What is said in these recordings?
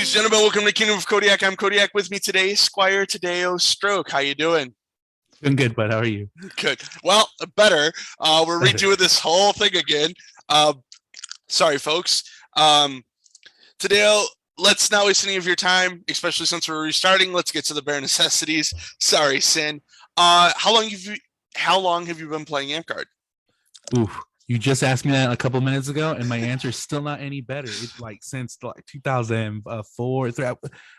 Ladies and gentlemen, welcome to Kingdom of Kodiak. I'm Kodiak. With me today, Squire Tadeo Stroke. How you doing? Doing good, bud. How are you? Good. Well, better. We're Better. redoing this whole thing again. Uh, sorry, folks. Tadeo, let's not waste any of your time, especially since we're restarting. Let's get to the bare necessities. Sorry, Sin. How long have you been playing Amcard? Ooh, you just asked me that a couple minutes ago, and my answer is still not any better. It's like since like 2004.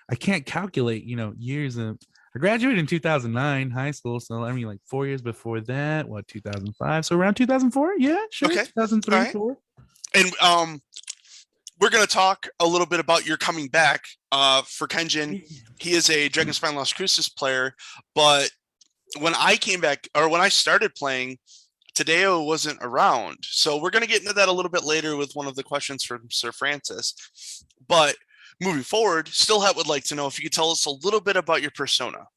I can't calculate, years. I graduated in 2009 high school, so I mean, like 4 years before that. What 2005? So around 2004? Yeah, sure. Okay. 2003, All right. 4. And we're going to talk a little bit about your coming back. For Kenjin, he is a Dragonspine Las Cruces player, but when I came back, or when I started playing, Tadeo wasn't around. So we're going to get into that a little bit later with one of the questions from Sir Francis. But moving forward, Stillhat would like to know if you could tell us a little bit about your persona.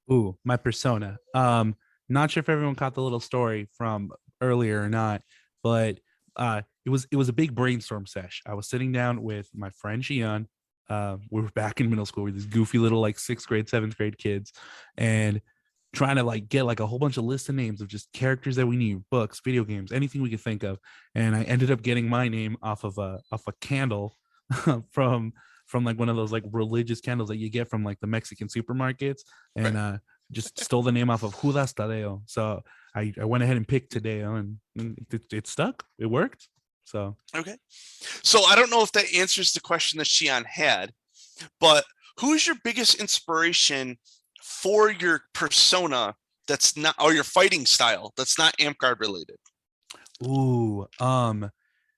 Ooh, my persona. Not sure if everyone caught the little story from earlier or not, but it was a big brainstorm sesh. I was sitting down with my friend Xian. We were back in middle school. We're these goofy little like 6th grade, 7th grade kids, and trying to like get like a whole bunch of list of names of just characters that we need, books, video games, anything we could think of. And I ended up getting my name off a candle from like one of those like religious candles that you get from like the Mexican supermarkets, and just stole the name off of Judas Tadeo. So I went ahead and picked Tadeo, and it stuck. It worked. So Okay. So I don't know if that answers the question that Xian had, but who's your biggest inspiration for your persona that's not, or your fighting style that's not Amcard related? ooh,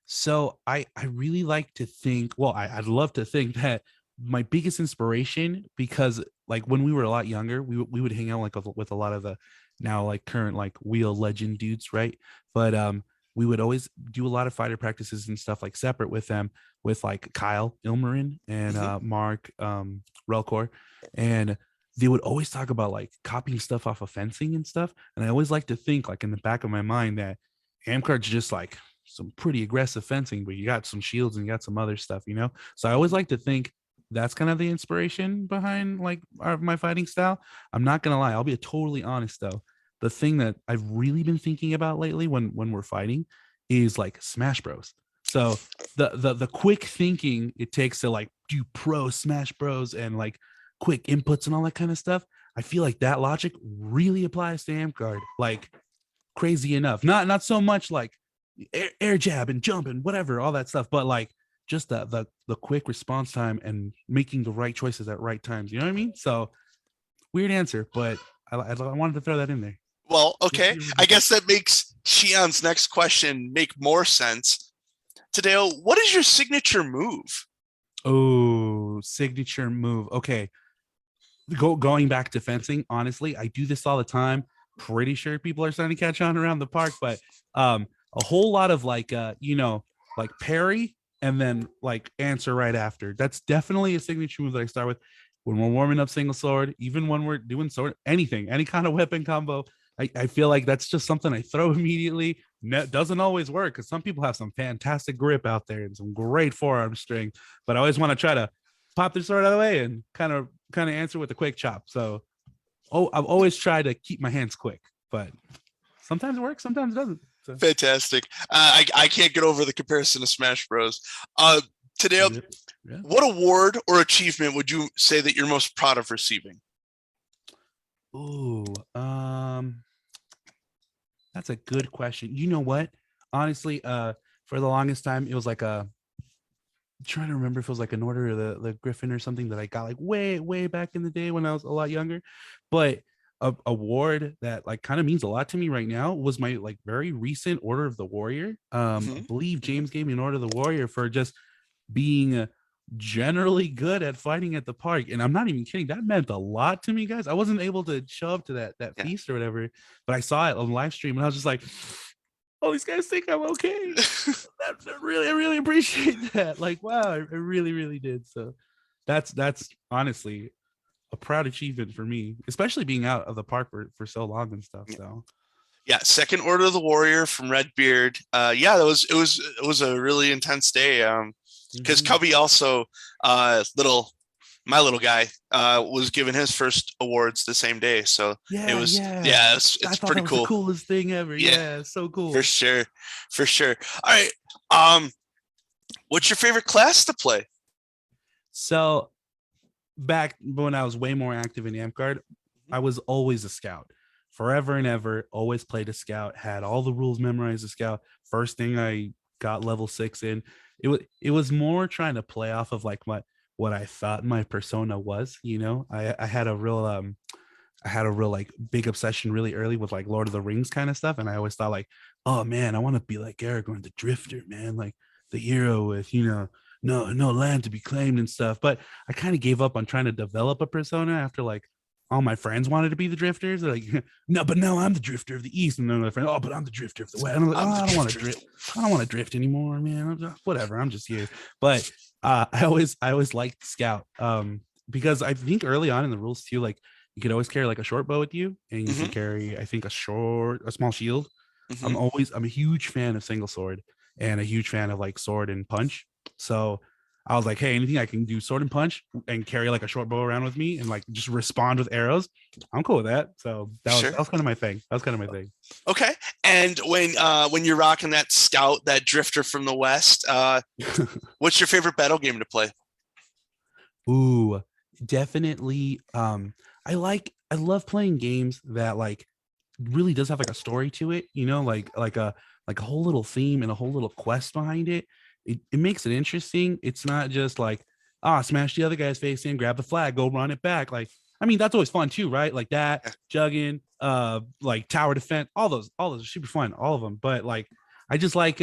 so I really like to think, well, I'd love to think that my biggest inspiration, because like when we were a lot younger, we would hang out like with a lot of the now like current like wheel legend dudes, right? But we would always do a lot of fighter practices and stuff like separate with them, with like Kyle Ilmarin and Mark Relcor, and they would always talk about like copying stuff off of fencing and stuff. And I always like to think like in the back of my mind that Amcard's just like some pretty aggressive fencing, but you got some shields and you got some other stuff, So I always like to think that's kind of the inspiration behind like my fighting style. I'm not gonna lie, I'll be totally honest though. The thing that I've really been thinking about lately when we're fighting is like Smash Bros. So the quick thinking it takes to like do pro Smash Bros and like quick inputs and all that kind of stuff. I feel like that logic really applies to Amcard, like crazy enough. Not so much like air jab and jump and whatever, all that stuff, but like just the quick response time and making the right choices at right times. You know what I mean? So weird answer, but I wanted to throw that in there. Well, okay. I guess that makes Xian's next question make more sense. Tadeo, what is your signature move? Oh, signature move. Okay. Going back to fencing, honestly, I do this all the time. Pretty sure people are starting to catch on around the park, but a whole lot of like like parry and then like answer right after. That's definitely a signature move that I start with when we're warming up single sword, even when we're doing sword, anything, any kind of weapon combo. I feel like that's just something I throw immediately. Doesn't always work because some people have some fantastic grip out there and some great forearm strength, but I always want to try to pop their sword out of the way and kind of answer with a quick chop. So I've always tried to keep my hands quick, but sometimes it works, sometimes it doesn't. So. Fantastic. I can't get over the comparison to Smash Bros. Tadeo, yeah. What award or achievement would you say that you're most proud of receiving? Ooh, that's a good question. You know what? Honestly, for the longest time, it was like I'm trying to remember if it was like an Order of the Griffin or something that I got like way back in the day when I was a lot younger. But a award that like kind of means a lot to me right now was my like very recent Order of the Warrior. I believe James gave me an Order of the Warrior for just being generally good at fighting at the park, and I'm not even kidding. That meant a lot to me, guys. I wasn't able to show up to that feast or whatever, but I saw it on live stream, and I was just like, "Oh, these guys think I'm okay." I really appreciate that. Like, wow, I really did. So, that's honestly a proud achievement for me, especially being out of the park for so long and stuff. So. Yeah, second Order of the Warrior from Redbeard. Yeah, it was a really intense day. because Mhm. Cubby also little my little guy was given his first awards the same day. So it Yeah, was yeah. yeah, I it's thought that pretty was the cool. coolest thing ever. Yeah, Yeah, so for cool. sure, for sure. All right, um, what's your favorite class to play? So back when I was way more active in Amp Guard, Mhm. I was always a scout. Forever and ever, always played a scout, had all the rules memorized as scout. First thing I got level 6 in. It was more trying to play off of like what I thought my persona was, you know. I had a real like big obsession really early with like Lord of the Rings kind of stuff. And I always thought like, oh man, I want to be like Aragorn the Drifter, man, like the hero with, no land to be claimed and stuff. But I kind of gave up on trying to develop a persona after like all my friends wanted to be the drifters. They're like, no, but now I'm the drifter of the east. And then my friend, oh, but I'm the drifter of the west. And I'm like, I'm oh, the I don't want to drifter. drift. I don't want to drift anymore, man. Whatever. I'm just here. But I always liked Scout. Because I think early on in the rules too, like you could always carry like a short bow with you, and you can Hmm. carry, I think, a small shield. Hmm. I'm a huge fan of single sword and a huge fan of like sword and punch. So I was like, hey, anything I can do sword and punch and carry like a short bow around with me and like just respond with arrows, I'm cool with that. So For that sure. was kind of my thing. That was kind of my thing. Okay. And when you're rocking that scout, that drifter from the west, what's your favorite battle game to play? Ooh, definitely. I love playing games that like really does have like a story to it, like a whole little theme and a whole little quest behind it. It makes it interesting. It's not just like, smash the other guy's face in, grab the flag, go run it back. Like, I mean, that's always fun too, right? Like that, Yeah. jugging, like tower defense, all those are super fun, all of them. But like I just like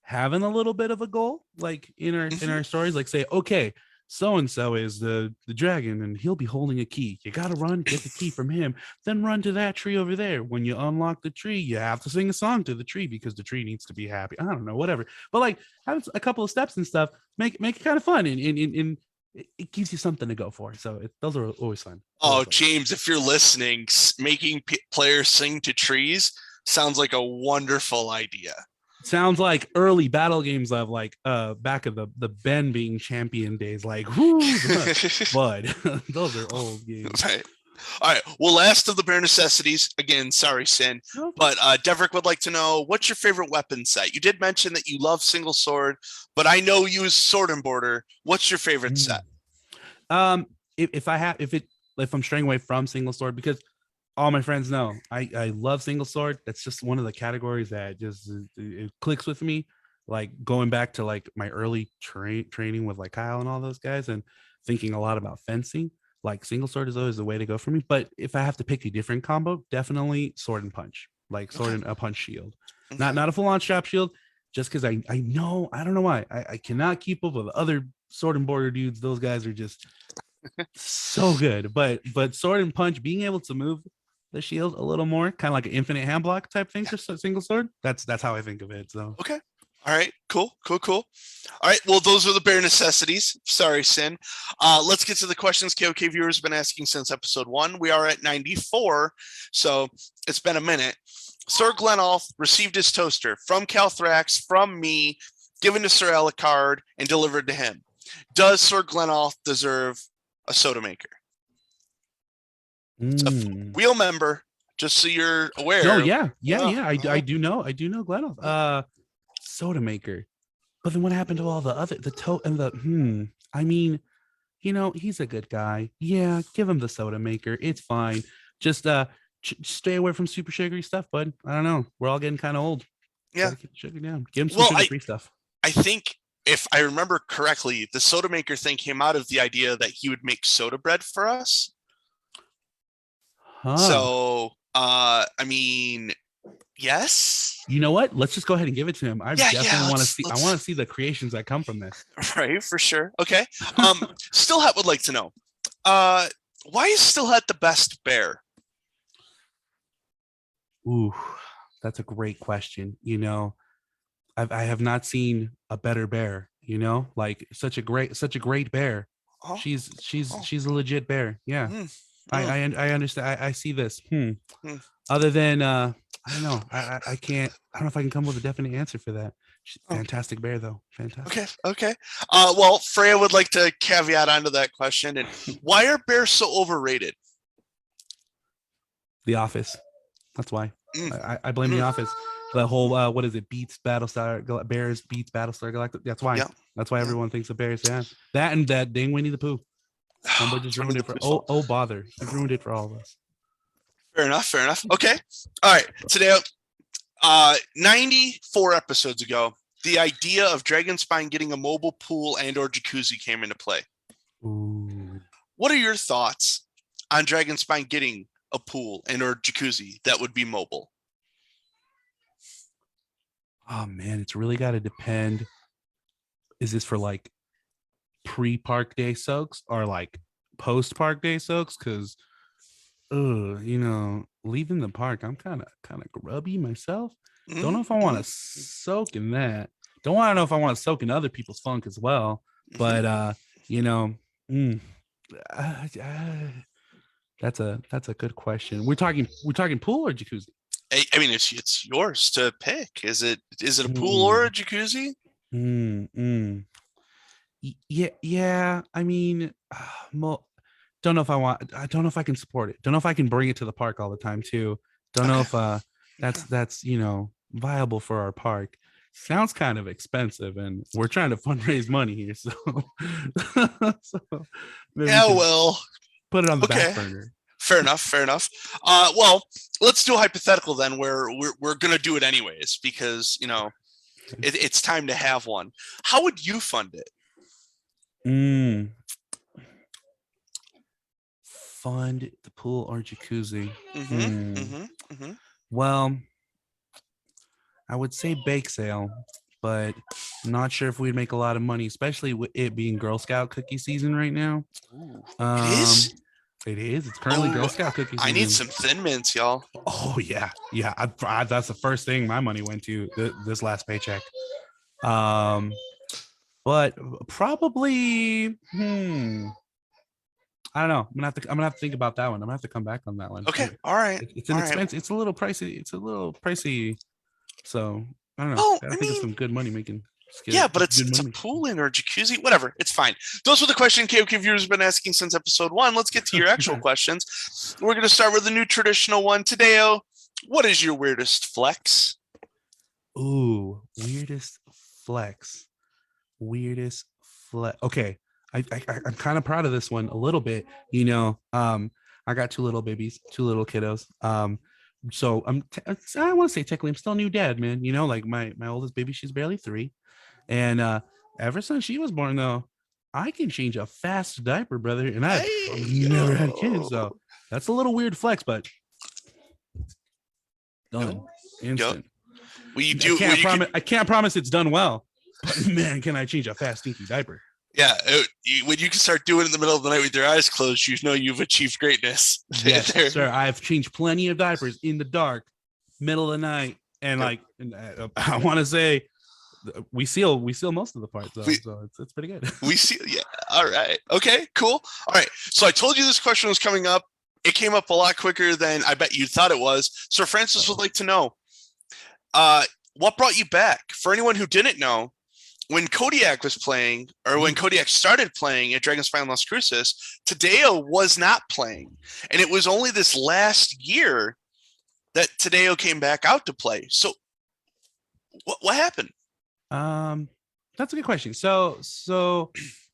having a little bit of a goal, like in Hmm. our stories, like say, okay, so and so is the dragon, and he'll be holding a key. You gotta run, get the key from him, then run to that tree over there. When you unlock the tree, you have to sing a song to the tree because the tree needs to be happy. I don't know, whatever. But like having a couple of steps and stuff make it kind of fun, and it gives you something to go for. So those are always fun. Oh, Always fun. James, if you're listening, making players sing to trees sounds like a wonderful idea. Sounds like early battle games of like back of the Ben being champion days, like whoo bud. Those are old games. Right. All right. Well, last of the bare necessities. Again, sorry, Sin. No, But Deverick would like to know what's your favorite weapon set? You did mention that you love single sword, but I know you use sword and border. What's your favorite set? mm. If I have if I'm straying away from single sword, because all my friends know I love single sword. That's just one of the categories that just it clicks with me. Like going back to like my early training with like Kyle and all those guys, and thinking a lot about fencing. Like single sword is always the way to go for me. But if I have to pick a different combo, definitely sword and punch. Like sword Okay. and a punch shield. Not Okay. not a full on strap shield. Just because I know I don't know why I cannot keep up with other sword and border dudes. Those guys are just so good. But sword and punch, being able to move the shield a little more, kind of like an infinite hand block type thing Yeah. for single sword. That's how I think of it. So Okay. All right. Cool. Cool. Cool. All right. Well, those are the bare necessities. Sorry, Sin. Let's get to the questions KOK viewers have been asking since episode 1. We are at 94, so it's been a minute. Sir Glenolf received his toaster from Calthrax, from me, given to Sir Alucard, and delivered to him. Does Sir Glenolf deserve a soda maker? It's a mm. wheel member, just so you're No, aware. yeah. I do know Glenn. Soda maker. But then what happened to all the other the toe and the I mean, he's a good guy. Yeah, give him the soda maker. It's fine. Just stay away from super sugary stuff, bud. I don't know. We're all getting kind of old. Yeah. Gotta keep the sugar down. Give him some Well, sugar free stuff. I think if I remember correctly, the soda maker thing came out of the idea that he would make soda bread for us. Huh. So, I mean, yes. You know what? Let's just go ahead and give it to him. I Yeah, yeah, definitely want to see. I want let's to see the creations that come from this. right for sure. Okay. Stillhat would like to know, uh, why is Stillhat the best bear? Ooh, that's a great question. I have not seen a better bear. Like such a great bear. Oh, oh, She's a legit bear. Yeah, mm, I mm, I, I understand. I see this. mm. Other than I don't know. I can't. I don't know if I can come up with a definite answer for that. Oh, Fantastic bear though. okay, Fantastic. okay. Well, Freya would like to caveat onto that question. And why are bears so overrated? The Office. That's why. Mm, I blame The mm, Office. The whole what is it? Beats Battlestar Bears beats Battlestar Galactica. That's why. yeah, That's why yeah. everyone thinks of Bears. Yeah, that and that dang Winnie the Pooh. Homeboy just It's Winnie ruined the it for Pooh's fault. bother. He ruined it for all of us. Fair enough, fair enough. Okay. All right. Today, 94 episodes ago, the idea of Dragonspine getting a mobile pool and or jacuzzi came into play. Ooh. What are your thoughts on Dragonspine getting a pool and or jacuzzi that would be mobile? Oh man, it's really got to depend. Is this for like pre-park day soaks or like post-park day soaks? Because leaving the park, I'm kind of grubby myself. Don't know if I want Mm-hmm, to soak in that. Don't want to know if I want to soak in other people's funk as well. mm-hmm. But you know, mm, uh, uh, that's a good question. We're talking pool or jacuzzi? I mean, it's yours to pick. Is it a pool or a Mm, jacuzzi? mm, mm. Yeah, yeah. I mean, don't know if I want. I don't know if I can support it. Don't know if I can bring it to the park all the time too. Don't know Okay. if that's viable for our park. Sounds kind of expensive, and we're trying to fundraise money here, so so maybe we Yeah. can Well. put it on the back Okay. burner. Fair enough. Fair enough. Well, let's do a hypothetical then, where we're gonna do it anyways because it's time to have one. How would you fund it? Mm, fund the pool or jacuzzi? Mm-hmm. Hmm. Mm-hmm. Mm-hmm. Well, I would say bake sale, but not sure if we'd make a lot of money, especially with it being Girl Scout cookie season right now. Ooh, it Um, is. it is. It's currently Girl Oh, Scout cookie I need season. some Thin Mints, y'all. Oh yeah, yeah. That's the first thing my money went to this last paycheck. Um, but probably, I don't know. I'm gonna have to think about that one. I'm gonna have to come back on that one. Okay. All right. It's an All right. expense. It's a little pricey. It's a little pricey. So I don't know. Well, Gotta I think of mean, some good money making yeah, skills. but it's Good it's a money making. pool in or jacuzzi, whatever. It's fine. Those were the questions KOK viewers have been asking since episode one. Let's get to your actual questions. We're gonna start with the new traditional one. Tadeo, what is your weirdest flex? Ooh, weirdest flex. Weirdest flex. Okay, I'm kind of proud of this one a little bit. I got two little babies, two little kiddos. So I want to say technically I'm still a new dad, man. Like my oldest baby, she's barely 3, and ever since she was born, though, I can change a fast diaper, brother, and I've Hey never had kids, yo. so that's a little weird flex, but done Yo. Yo. instant. Well, you I do well, can't you could promise. I can't promise it's done well, but man, can I change a fast stinky diaper? yeah, when you can start doing it in the middle of the night with your eyes closed, you know you've achieved greatness. Yes, There. sir. I've changed plenty of diapers in the dark, middle of the night, and Yep. I want to say we seal most of the parts though, We so it's pretty good. we see yeah. All right. Okay, cool. All right. So I told you this question was coming up. It came up a lot quicker than I bet you thought it was. So Francis would Uh-oh. like to know, uh, what brought you back? For anyone who didn't know, when Kodiak was playing, or when Kodiak started playing at Dragon's Final Las Cruces, Tadeo was not playing. And it was only this last year that Tadeo came back out to play. So what happened? Um, that's a good question. So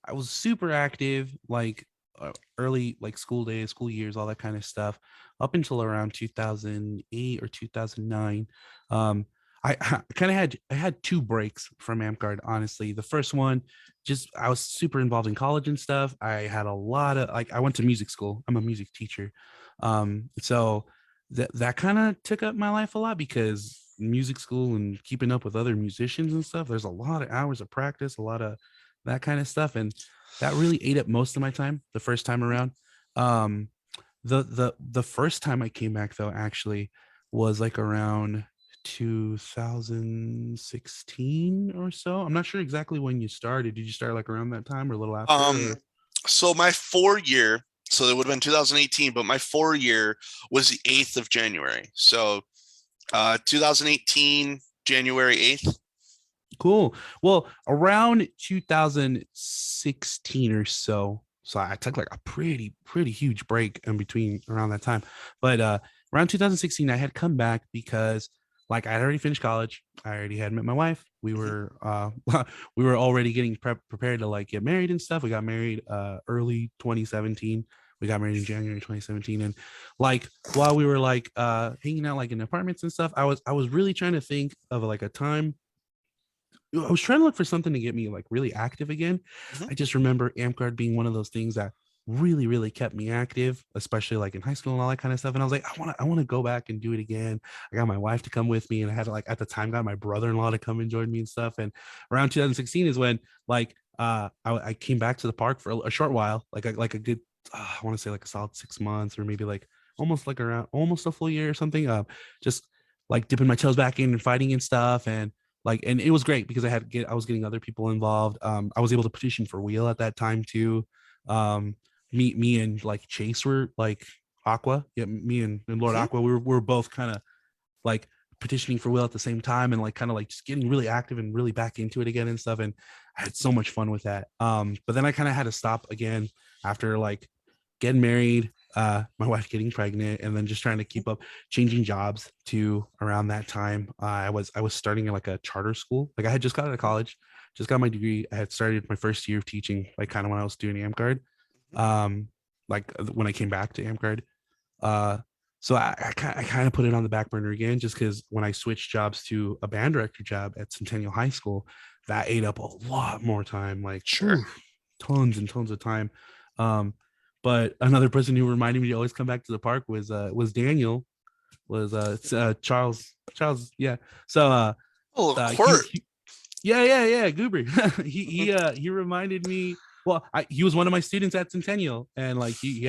I was super active, like early, like school days, school years, all that kind of stuff, up until around 2008 or 2009. Um, I kind of I had 2 breaks from Amcard. Honestly, the first one, just I was super involved in college and stuff. I had a lot of like I went to music school. I'm a music teacher, so that kind of took up my life a lot because music school and keeping up with other musicians and stuff, there's a lot of hours of practice, a lot of that kind of stuff, and that really ate up most of my time the first time around. um the first time I came back though actually was like around 2016 or so. I'm not sure exactly when you started. Did you start like around that time or a little after, Um, or? so my 4 year, so it would have been 2018, but my 4 year was the 8th of January. So 2018, January 8th. Cool. Well, around 2016 or so. So I took like a pretty huge break in between around that time. But around 2016, I had come back because like I had already finished college. I already had met my wife. We Mhm. were we were already getting prepared to like get married and stuff. We got married early 2017. We got married in January 2017. And like while we were like hanging out like in apartments and stuff, I was really trying to think of like a time. I was trying to look for something to get me like really active again. Mhm. I just remember Amp Guard being one of those things that really kept me active, especially like in high school and all that kind of stuff. And I was like, I want to go back and do it again. I got my wife to come with me, and I had to like at the time got my brother-in-law to come and join me and stuff. And around 2016 is when like I came back to the park for a short while, like a good I want to say like a solid 6 months or maybe like almost like around almost a full year or something. Just like dipping my toes back in and fighting and stuff and like and it was great because I was getting other people involved. I was able to petition for wheel at that time too. um me and like Chase were like Aqua, yeah, me and Lord Mhm. Aqua, we were both kind of like petitioning for wheel at the same time and like kind of like just getting really active and really back into it again and stuff. And I had so much fun with that. But then I kind of had to stop again after like getting married, my wife getting pregnant, and then just trying to keep up, changing jobs too. Around that time, I was starting in like a charter school. Like I had just got out of college, just got my degree. I had started my first year of teaching, like kind of when I was doing AmGuard. Mhm. Um, like when I came back to AmGuard. Uh, so I kind of put it on the back burner again, just because when I switched jobs to a band director job at Centennial High School, that ate up a lot more time, like Sure. oof, tons and tons of time. Um, but another person who reminded me to always come back to the park was Daniel, was Charles, yeah. So Oh, uh he, Quirt. he yeah, Goober. he Mhm. he uh he reminded me. Well, he was one of my students at Centennial, and like he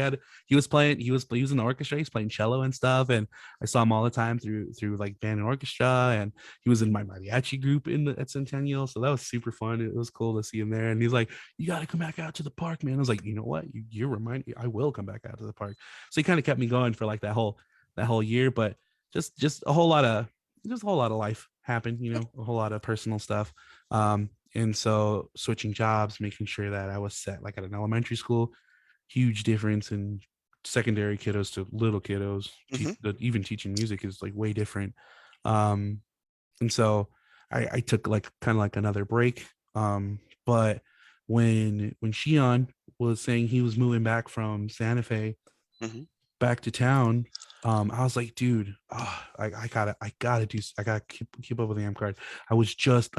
was playing, he was in the orchestra, he's playing cello and stuff, and I saw him all the time through like band and orchestra, and he was in my mariachi group at Centennial, so that was super fun. It was cool to see him there, and he's like, "You got to come back out to the park, man." I was like, "You know what? You're reminding me, I will come back out to the park." So he kind of kept me going for like that whole year, but just a whole lot of just a whole lot of life happened, a whole lot of personal stuff. And so switching jobs, making sure that I was set like at an elementary school, huge difference in secondary kiddos to little kiddos. Mhm. Even teaching music is like way different. Um, and so I took like kind of like another break. But when Shion was saying he was moving back from Santa Fe Mhm. back to town, I was like, dude, I gotta keep up with the amp card. I was just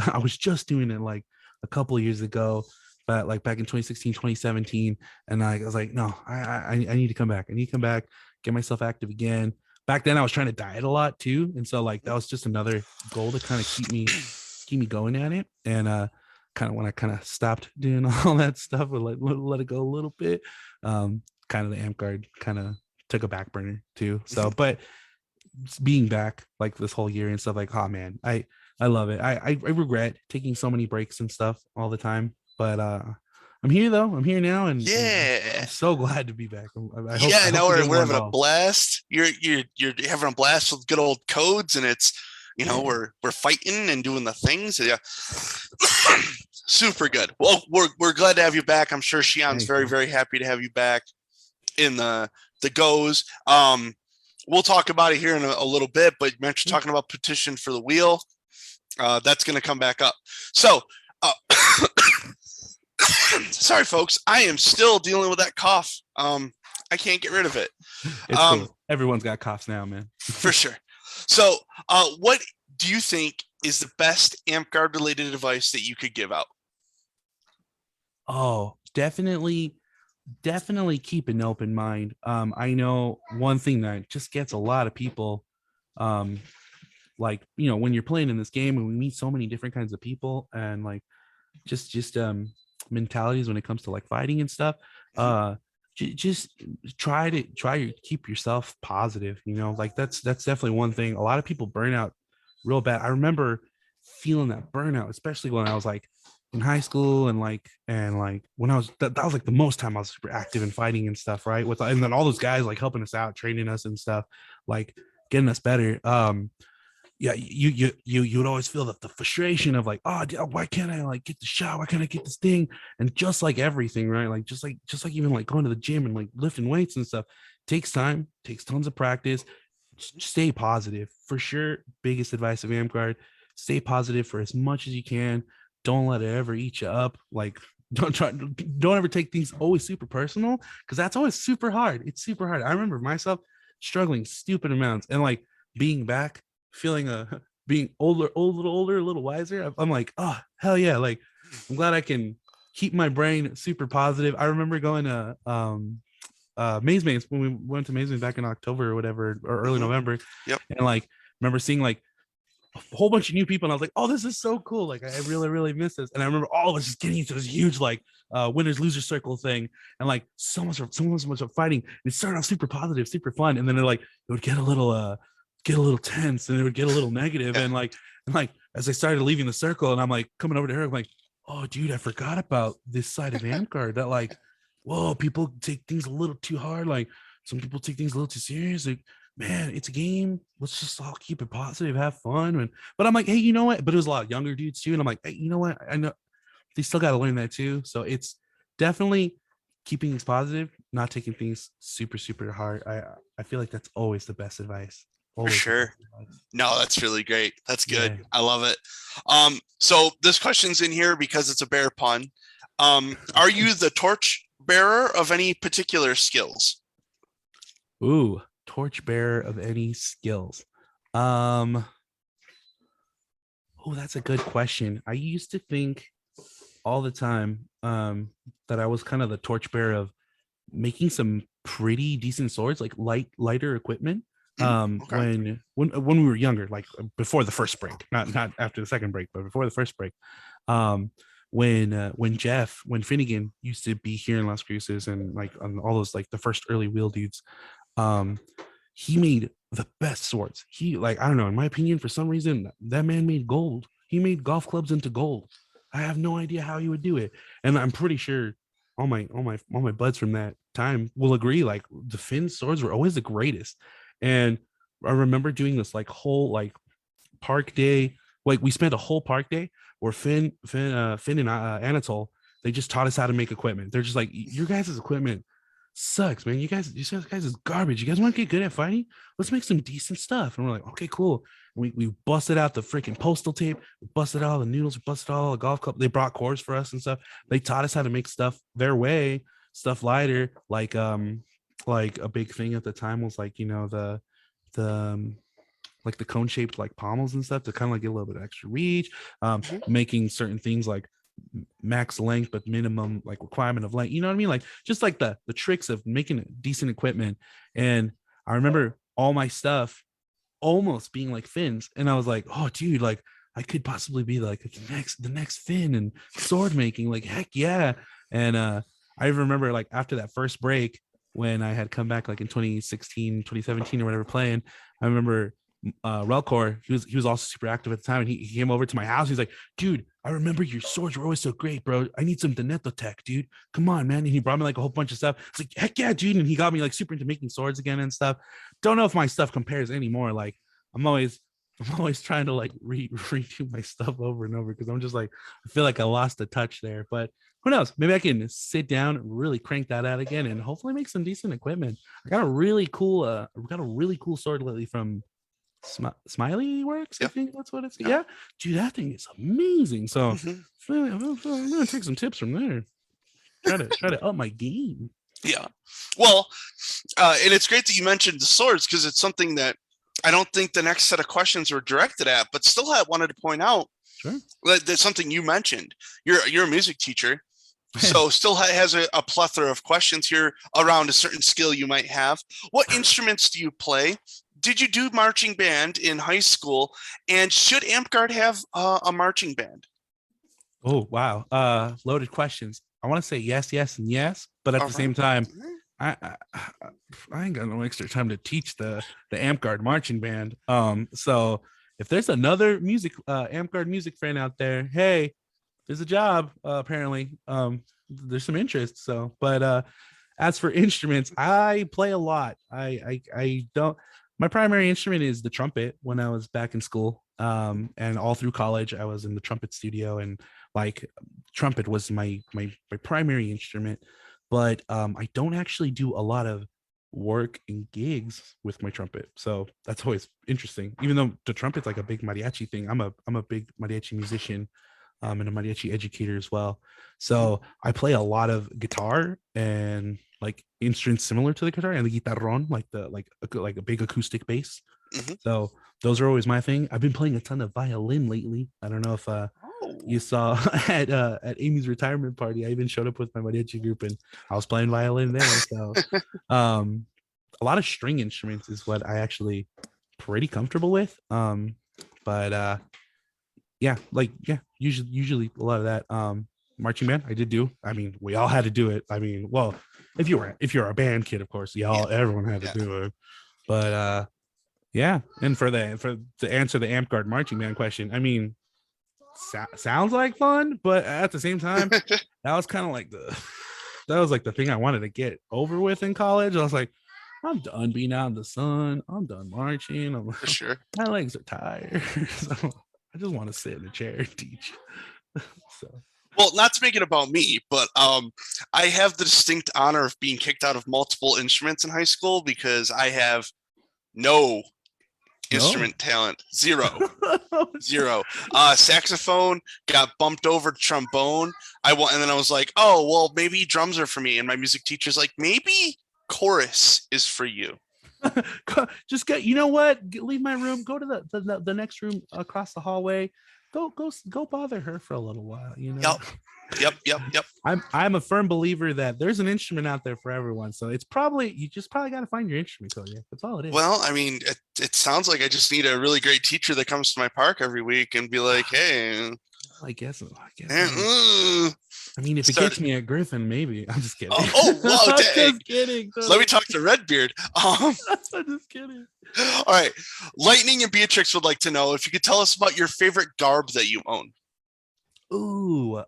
doing it like a couple of years ago, but like back in 2016, 2017. And I was like, no, I need to come back. I need to come back, get myself active again. Back then I was trying to diet a lot too. And so like that was just another goal to kind of keep me going at it. And kind of when I kind of stopped doing all that stuff or like let it go a little bit, kind of the amp guard kind of took a back burner too. So, Mhm. but being back like this whole year and stuff, like, oh man, I love it. I regret taking so many breaks and stuff all the time, but I'm here though. I'm here now, and I'm Yeah. so glad to be back. I Yeah, hope now to get we're more having a involved. blast. You're having a blast with good old codes, and it's Yeah, we're fighting and doing the things. Yeah, super good. Well, we're glad to have you back. I'm sure Shion's thanks, man. very happy to have you back in the goes. We'll talk about it here in a little bit, but you mentioned Yeah. talking about petition for the wheel. That's going to come back up. So, uh, sorry, folks, I am still dealing with that cough. I can't get rid of it. It's Um, cool. Everyone's got coughs now, man. for sure. So, what do you think is the best amp guard related advice that you could give out? Oh, definitely keep an open mind. I know one thing that just gets a lot of people, um, like when you're playing in this game and we meet so many different kinds of people and like just mentalities when it comes to like fighting and stuff. Mhm. uh just try to keep yourself positive, like that's definitely one thing. A lot of people burn out real bad. I remember feeling that burnout, especially when I was like in high school and like when I was that was like the most time I was super active in fighting and stuff, right, with and then all those guys like helping us out, training us and stuff, like getting us better. yeah, you would always feel the frustration of like, oh, why can't I like get the shot? Why can't I get this thing? And just like everything, right? Like just like even like going to the gym and like lifting weights and stuff takes time, takes tons of practice. Stay positive for sure. Biggest advice of AmGuard: stay positive for as much as you can. Don't let it ever eat you up. Like don't ever take things always super personal because that's always super hard. It's super hard. I remember myself struggling stupid amounts and like being back feeling being older, a little wiser. I'm like, oh hell yeah! Like, I'm glad I can keep my brain super positive. I remember going to Maze Maze when we went to Maze Maze back in October or whatever, or early Hmm. November, Yep. and like remember seeing like a whole bunch of new people, and I was like, oh, this is so cool. Like, I really miss this. And I remember all of us just getting into this huge like winners loser circle thing, and like so much of fighting. It started off super positive, super fun, and then it would get a little tense, and it would get a little negative, Yeah. and like as I started leaving the circle, and I'm like coming over to her, I'm like, oh, dude, I forgot about this side of Amcard that like, whoa, people take things a little too hard. Like, some people take things a little too serious. Like, man, it's a game. Let's just all keep it positive, have fun. But I'm like, hey, you know what? But it was a lot of younger dudes too. And I'm like, hey, you know what? I know they still got to learn that too. So it's definitely keeping things positive, not taking things super hard. I feel like that's always the best advice. For Always the sure. best advice. No, that's really great. That's good. Yeah. I love it. So this question's in here because it's a bear pun. Are you the torch bearer of any particular skills? Ooh, torchbearer of any skills. Um, oh, that's a good question. I used to think all the time that I was kind of the torchbearer of making some pretty decent swords, like lighter equipment. Mm, okay. When we were younger, like before the first break, not after the second break, but before the first break. Um, when Finnegan used to be here in Las Cruces and like on all those like the first early wheel dudes, um, he made the best swords. He like I don't know, in my opinion, for some reason that man made gold. He made golf clubs into gold. I have no idea how he would do it, and I'm pretty sure all my buds from that time will agree. Like the Finn swords were always the greatest, and I remember doing this like whole like park day. Like we spent a whole park day where Finn and Anatole, they just taught us how to make equipment. They're just like, your guys' equipment sucks, man. You guys is garbage. You guys want to get good at fighting? Let's make some decent stuff. And we're like, okay, cool. We busted out the freaking postal tape, we busted out all the noodles, we busted out all the golf club. They brought cores for us and stuff. They taught us how to make stuff their way, stuff lighter. Like a big thing at the time was like, the like the cone shaped like pommels and stuff to kind of like get a little bit of extra reach, Mhm. making certain things like max length but minimum like requirement of length, you know what I mean, like just like the tricks of making decent equipment. And I remember all my stuff almost being like Finn's, and I was like, oh dude, like I could possibly be like the next Finn and sword making, like heck yeah. And I remember like after that first break when I had come back like in 2016 2017 or whatever playing, I remember Relcor, he was also super active at the time, and he came over to my house. He's like, dude, I remember your swords were always so great, bro. I need some Deneto tech, dude. Come on, man. And he brought me like a whole bunch of stuff. It's like, heck yeah, dude. And he got me like super into making swords again and stuff. Don't know if my stuff compares anymore. Like I'm always I'm always trying to like redo my stuff over and over because I'm just like I feel like I lost the touch there. But who knows? Maybe I can sit down and really crank that out again and hopefully make some decent equipment. I got a really cool sword lately from Smiley Works. I Yep. think that's what it's. Yep. Yeah, dude, that thing is amazing. So Mhm. I'm gonna take some tips from there. Try to up my game. Yeah. Well, and it's great that you mentioned the swords because it's something that I don't think the next set of questions were directed at, but still had wanted to point out Sure. that there's something you mentioned. You're a music teacher, Yeah. so still has a plethora of questions here around a certain skill you might have. What instruments do you play? Did you do marching band in high school? And should AmpGuard have a marching band? Oh wow. Loaded questions. I want to say yes, yes, and yes, but at All the right. same time, I ain't got no extra time to teach the Amp Guard marching band. So if there's another Amp Guard music fan out there, hey, there's a job. Apparently, there's some interest. So, but as for instruments, I play a lot. I don't. My primary instrument is the trumpet when I was back in school. And all through college, I was in the trumpet studio, and like trumpet was my primary instrument. But I don't actually do a lot of work and gigs with my trumpet, so that's always interesting. Even though the trumpet's like a big mariachi thing, I'm a big mariachi musician, and a mariachi educator as well. Mhm. So I play a lot of guitar and like instruments similar to the guitar and the guitarron, like a big acoustic bass. Mhm. So those are always my thing. I've been playing a ton of violin lately. I don't know if Oh, you saw at Amy's retirement party. I even showed up with my mariachi group and I was playing violin there. So um a lot of string instruments is what I actually pretty comfortable with. But yeah, like yeah, usually a lot of that. Marching band, I did do. I mean, we all had to do it. I mean, well, if you're a band kid, of course, yeah, everyone had to yeah, do it. But yeah, and for to answer the amp guard marching band question, I mean, sounds like fun, but at the same time, that was kind of like the that was like the thing I wanted to get over with in college. I was like, I'm done being out in the sun. I'm done marching. for sure. My legs are tired. So I just want to sit in a chair and teach. So Well, not to make it about me, but I have the distinct honor of being kicked out of multiple instruments in high school because I have no no. instrument talent, zero. Zero. Saxophone got bumped over to trombone. And then I was like, oh well, maybe drums are for me. And my music teacher's like, maybe chorus is for you. Just get, you know what, leave my room, go to the next room across the hallway, go bother her for a little while, you know. Yep, yep, yep, yep. I'm a firm believer that there's an instrument out there for everyone, so it's probably you just probably got to find your instrument, Cody. That's all it is. Well, I mean, it sounds like I just need a really great teacher that comes to my park every week and be like, hey, I guess eh, I mean, if it start. gets me at Griffin, maybe. I'm just kidding. Oh, whoa, I'm dang. just kidding, Let me Cody. talk to Redbeard. I'm just kidding. All right. Lightning and Beatrix would like to know if you could tell us about your favorite garb that you own. Ooh,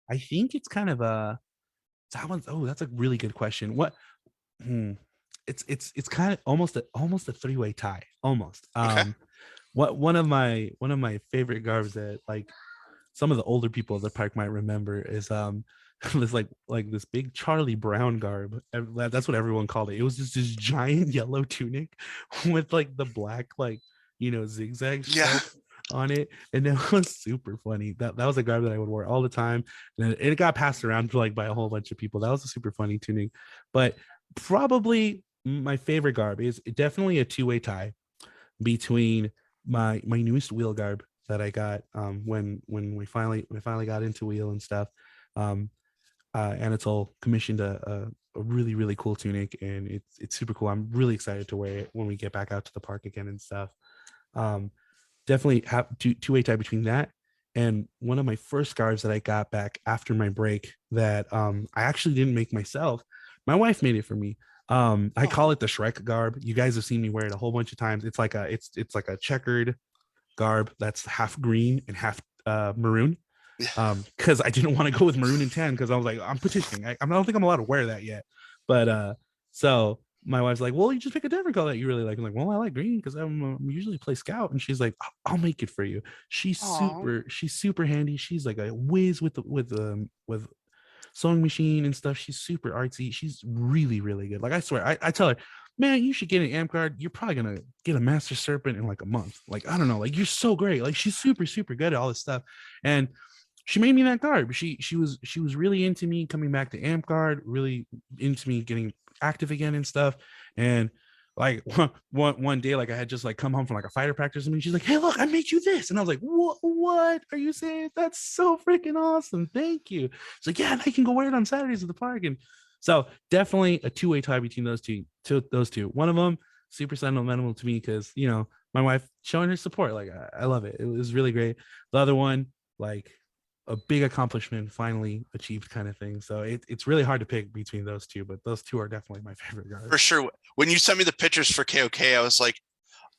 I think it's kind of a that one's. Oh, that's a really good question. What? Hmm, it's kind of almost a three-way tie, almost. Okay. What one of my favorite garbs that like some of the older people of the park might remember is this like this big Charlie Brown garb. That's what everyone called it. It was just this giant yellow tunic with like the black like zigzag Yeah. stripes on it, and that was super funny. That was a garb that I would wear all the time, and it got passed around like by a whole bunch of people. That was a super funny tunic, but probably my favorite garb is definitely a two-way tie between my newest wheel garb that I got when we finally got into wheel and stuff. Um, Anatole commissioned a really really cool tunic, and it's super cool. I'm really excited to wear it when we get back out to the park again and stuff. Um, Definitely have two-way tie between that and one of my first scarves that I got back after my break that I actually didn't make myself. My wife made it for me. I call Oh, it the Shrek garb. You guys have seen me wear it a whole bunch of times. It's like a checkered garb that's half green and half maroon. yeah. Because I didn't want to go with maroon and tan because I was like, I'm petitioning. I don't think I'm allowed to wear that yet. But so my wife's like, well, you just pick a different color that you really like. I'm like, well, I like green because I'm usually play scout. And she's like, I'll make it for you. Oh, She's super handy. She's like a whiz with sewing machine and stuff. She's super artsy. She's really, really good. Like I swear, I tell her, man, you should get an amp card. You're probably gonna get a master serpent in like a month. Like, I don't know, like you're so great. Like she's super, super good at all this stuff. And she made me that garb. She was really into me coming back to amp guard, really into me getting active again and stuff. And like one day, like I had just like come home from like a fighter practice and she's like, hey, look, I made you this. And I was like, what are you saying? That's so freaking awesome. Thank you. It's like, yeah, and I can go wear it on Saturdays at the park. And so definitely a two-way tie between those two. One of them super sentimental to me because my wife showing her support. Like I love it. It was really great. The other one, like a big accomplishment finally achieved kind of thing. So it's really hard to pick between those two, but those two are definitely my favorite for guards. sure. When you sent me the pictures for KOK, I was like,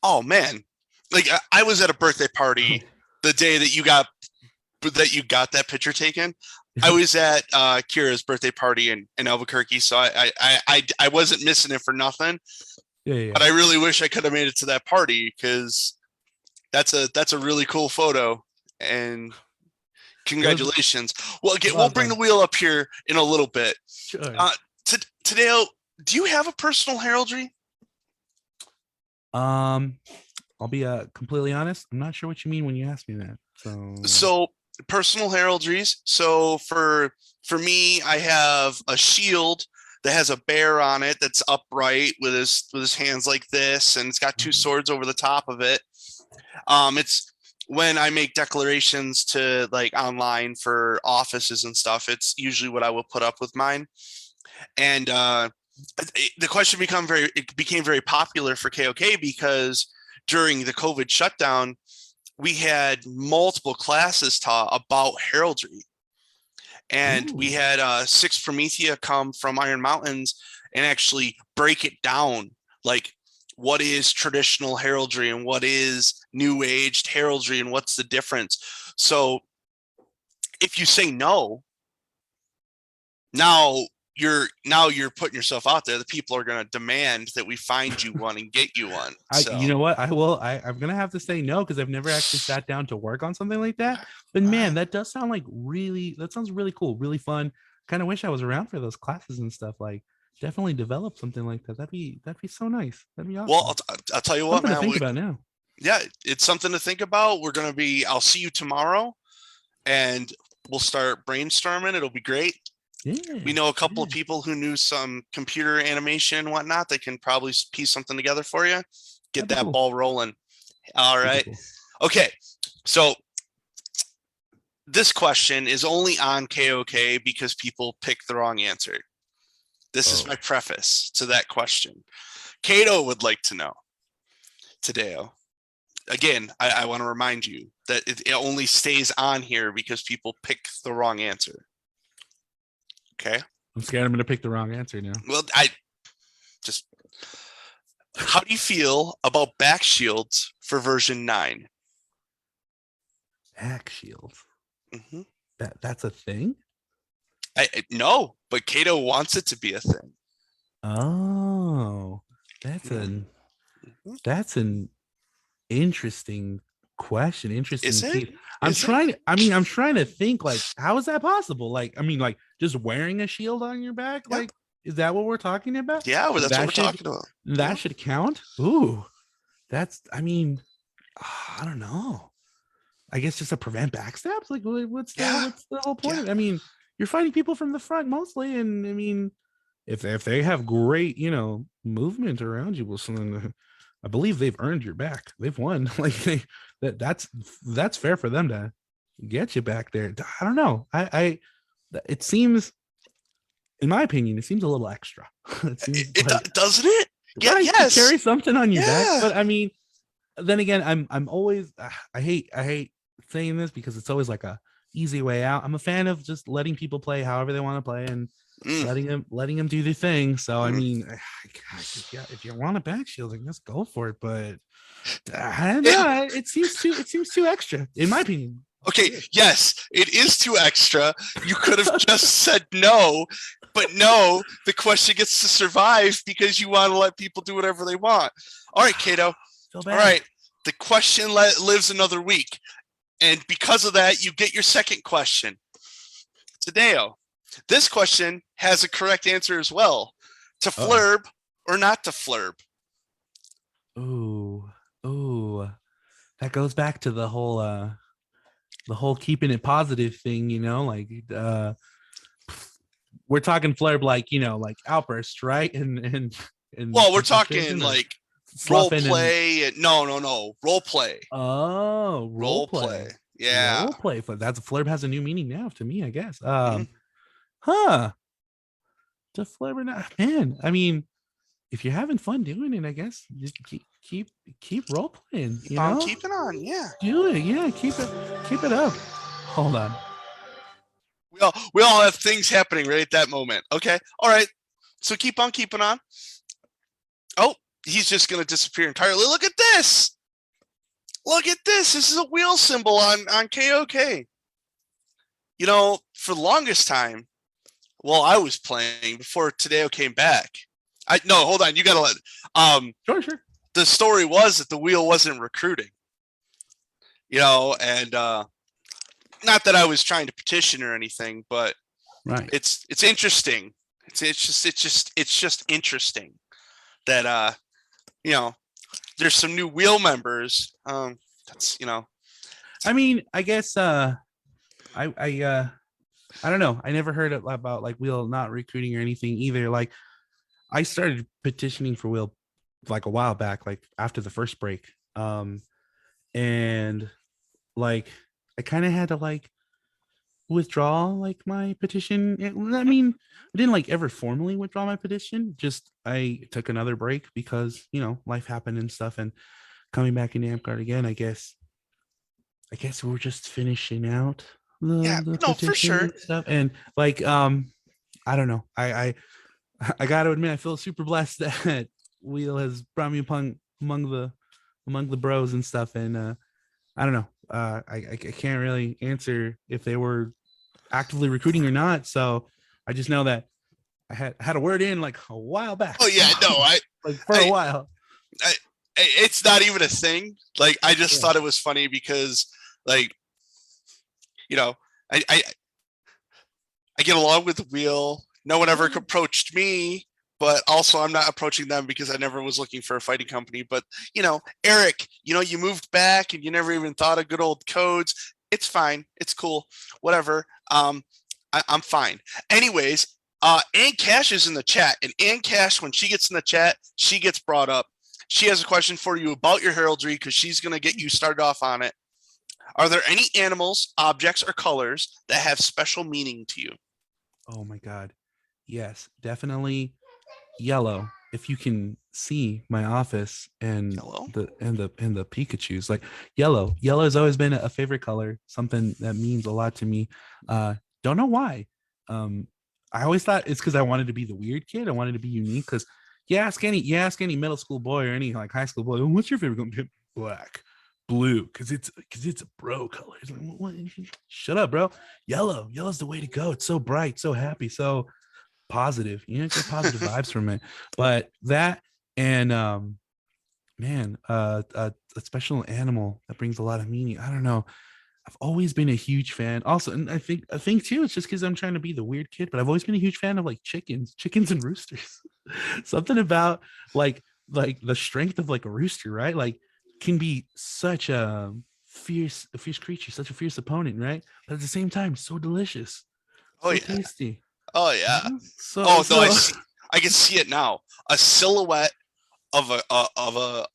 oh man. Like I was at a birthday party the day that you got that picture taken. I was at Kira's birthday party in Albuquerque, so I wasn't missing it for nothing. Yeah, yeah. But I really wish I could have made it to that party because that's a really cool photo. And Those congratulations. Well, again, we'll love bring the them. wheel up here in a little bit. Sure. Uh, Tadeo, do you have a personal heraldry? Um, I'll be completely honest. I'm not sure what you mean when you ask me that. So, So personal heraldries. So for me, I have a shield that has a bear on it that's upright with his hands like this, and it's got two swords over the top of it. It's when I make declarations to like online for offices and stuff, it's usually what I will put up with mine. And the question became very popular for KOK because during the COVID shutdown, we had multiple classes taught about heraldry. And we ooh, had Six Promethea come from Iron Mountains and actually break it down, like what is traditional heraldry and what is new aged heraldry and what's the difference. So if you say no, now you're putting yourself out there. The people are going to demand that we find you one and get you one. you So know what? I will. I'm gonna have to say no because I've never actually sat down to work on something like that. But man, that does sound like really. That sounds really cool, really fun. Kind of wish I was around for those classes and stuff. Like, definitely develop something like that. That'd be so nice. That'd be well, awesome. I'll tell you what, Something to man. think about now. Yeah, it's something to think about. I'll see you tomorrow and we'll start brainstorming. It'll be great. We Yeah, know a couple of yeah. people who knew some computer animation and whatnot. They can probably piece something together for you. Get That'd be that cool. ball rolling. All Super right. cool. Okay. So this question is only on KOK because people pick the wrong answer. This is my Oh, preface to that question. Cato would like to know, Tadeo. Again, I want to remind you that it only stays on here because people pick the wrong answer. Okay. I'm scared I'm gonna pick the wrong answer now. Well, I just how do you feel about back shields for version 9? Back shields. Mm-hmm. That's a thing. No, but Cato wants it to be a thing. Oh, that's Mm-hmm. an that's an interesting question. Is Interesting it? piece. Is it? I'm trying to think like, how is that possible? Like, I mean, like just wearing a shield on your back, Yep. like, is that what we're talking about? Yeah, well, that's what That we're should talking about. that Yeah. should count. Ooh, I mean, I don't know. I guess just to prevent backstabs. Like, Yeah. what's the whole point Yeah. of it? I mean, you're fighting people from the front mostly, and I mean, if they have great, movement around you, well, something, I believe they've earned your back. They've won. Like that's fair for them to get you back there. I don't know. It seems, in my opinion, it seems a little extra. It seems like Doesn't it? Yeah. right to Yes. carry something on your back, Yeah. but I mean, then again, I'm always I hate saying this because it's always like a easy way out. I'm a fan of just letting people play however they want to play and Mm, letting them do their thing. So I mm. mean, yeah, if you want a back shield, I guess go for it. But I don't Yeah. know. It seems too extra, in my opinion. Okay. Yes, it is too extra. You could have just said no, but no, the question gets to survive because you want to let people do whatever they want. All right, Cato. Feel All bad. right. The question lives another week. And because of that, you get your second question. Tadeo, this question has a correct answer as well. To Oh, flurb or not to flurb? ooh, ooh. That goes back to the whole keeping it positive thing. Like we're talking flurb, like like outburst, right? And Well, we're talking frustration, or like role sloughing and play. No. Role play. oh, role Role play. play. Yeah. Role play. That's flurb has a new meaning now to me, I guess. Mhm. Huh. To flurb or not, man. I mean, if you're having fun doing it, I guess just keep role playing. Keep on keeping on. Yeah. Do it. Yeah, keep it up. Hold on. We all have things happening right at that moment. Okay. All right. So keep on keeping on. Oh, he's just gonna disappear entirely. Look at this. Look at this. This is a wheel symbol on KOK. For the longest time, while I was playing before Tadeo came back, I no, hold on, you gotta let. Sure, sure. The story was that the wheel wasn't recruiting, and not that I was trying to petition or anything, but Right. it's interesting. It's just interesting that you know there's some new wheel members. That's I mean, I guess I I uh I don't know. I never heard about like Will not recruiting or anything either. Like I started petitioning for Will like a while back, like after the first break. And like I kind of had to like withdraw like my petition. I mean, I didn't like ever formally withdraw my petition. Just I took another break because life happened and stuff. And coming back in Amcard again, I guess we're just finishing out yeah, the no, for petition sure. and stuff. And like I don't know. I gotta admit I feel super blessed that Wheel has brought me among the bros and stuff. And I don't know. I can't really answer if they were actively recruiting or not. So I just know that I had a word in like a while back. Oh yeah, no, Like for a I, while. I, it's not even a thing. Like I just Yeah. thought it was funny because, like, you know, I I, I get along with the wheel. No one ever Yeah. approached me, but also I'm not approaching them because I never was looking for a fighting company. But Eric, you moved back and you never even thought of good old codes. It's fine. It's cool. Whatever. I'm fine. Anyways, Ann Cash is in the chat, and Ann Cash, when she gets in the chat, she gets brought up. She has a question for you about your heraldry because she's gonna get you started off on it. Are there any animals, objects, or colors that have special meaning to you? Oh my god. Yes, definitely yellow. If you can see my office and Hello? the Pikachu's, like yellow has always been a favorite color, something that means a lot to me. Don't know why. um I always thought it's because I wanted to be the weird kid. I wanted to be unique. Because you ask any middle school boy or any like high school boy, what's your favorite color? Black, blue, because it's a bro color. It's like, what? Shut up, bro. Yellow's the way to go. It's so bright, so happy, so positive. Get positive vibes from it. But that, and man, a special animal that brings a lot of meaning. I don't know. I've always been a huge fan. Also, and I think too, it's just because I'm trying to be the weird kid, but I've always been a huge fan of like chickens and roosters. Something about like like the strength of like a rooster, right? Like can be such a fierce creature, such a fierce opponent, right? But at the same time, so delicious, Oh so yeah. tasty. Oh yeah. So Oh no, I so see. I can see it now. A silhouette of a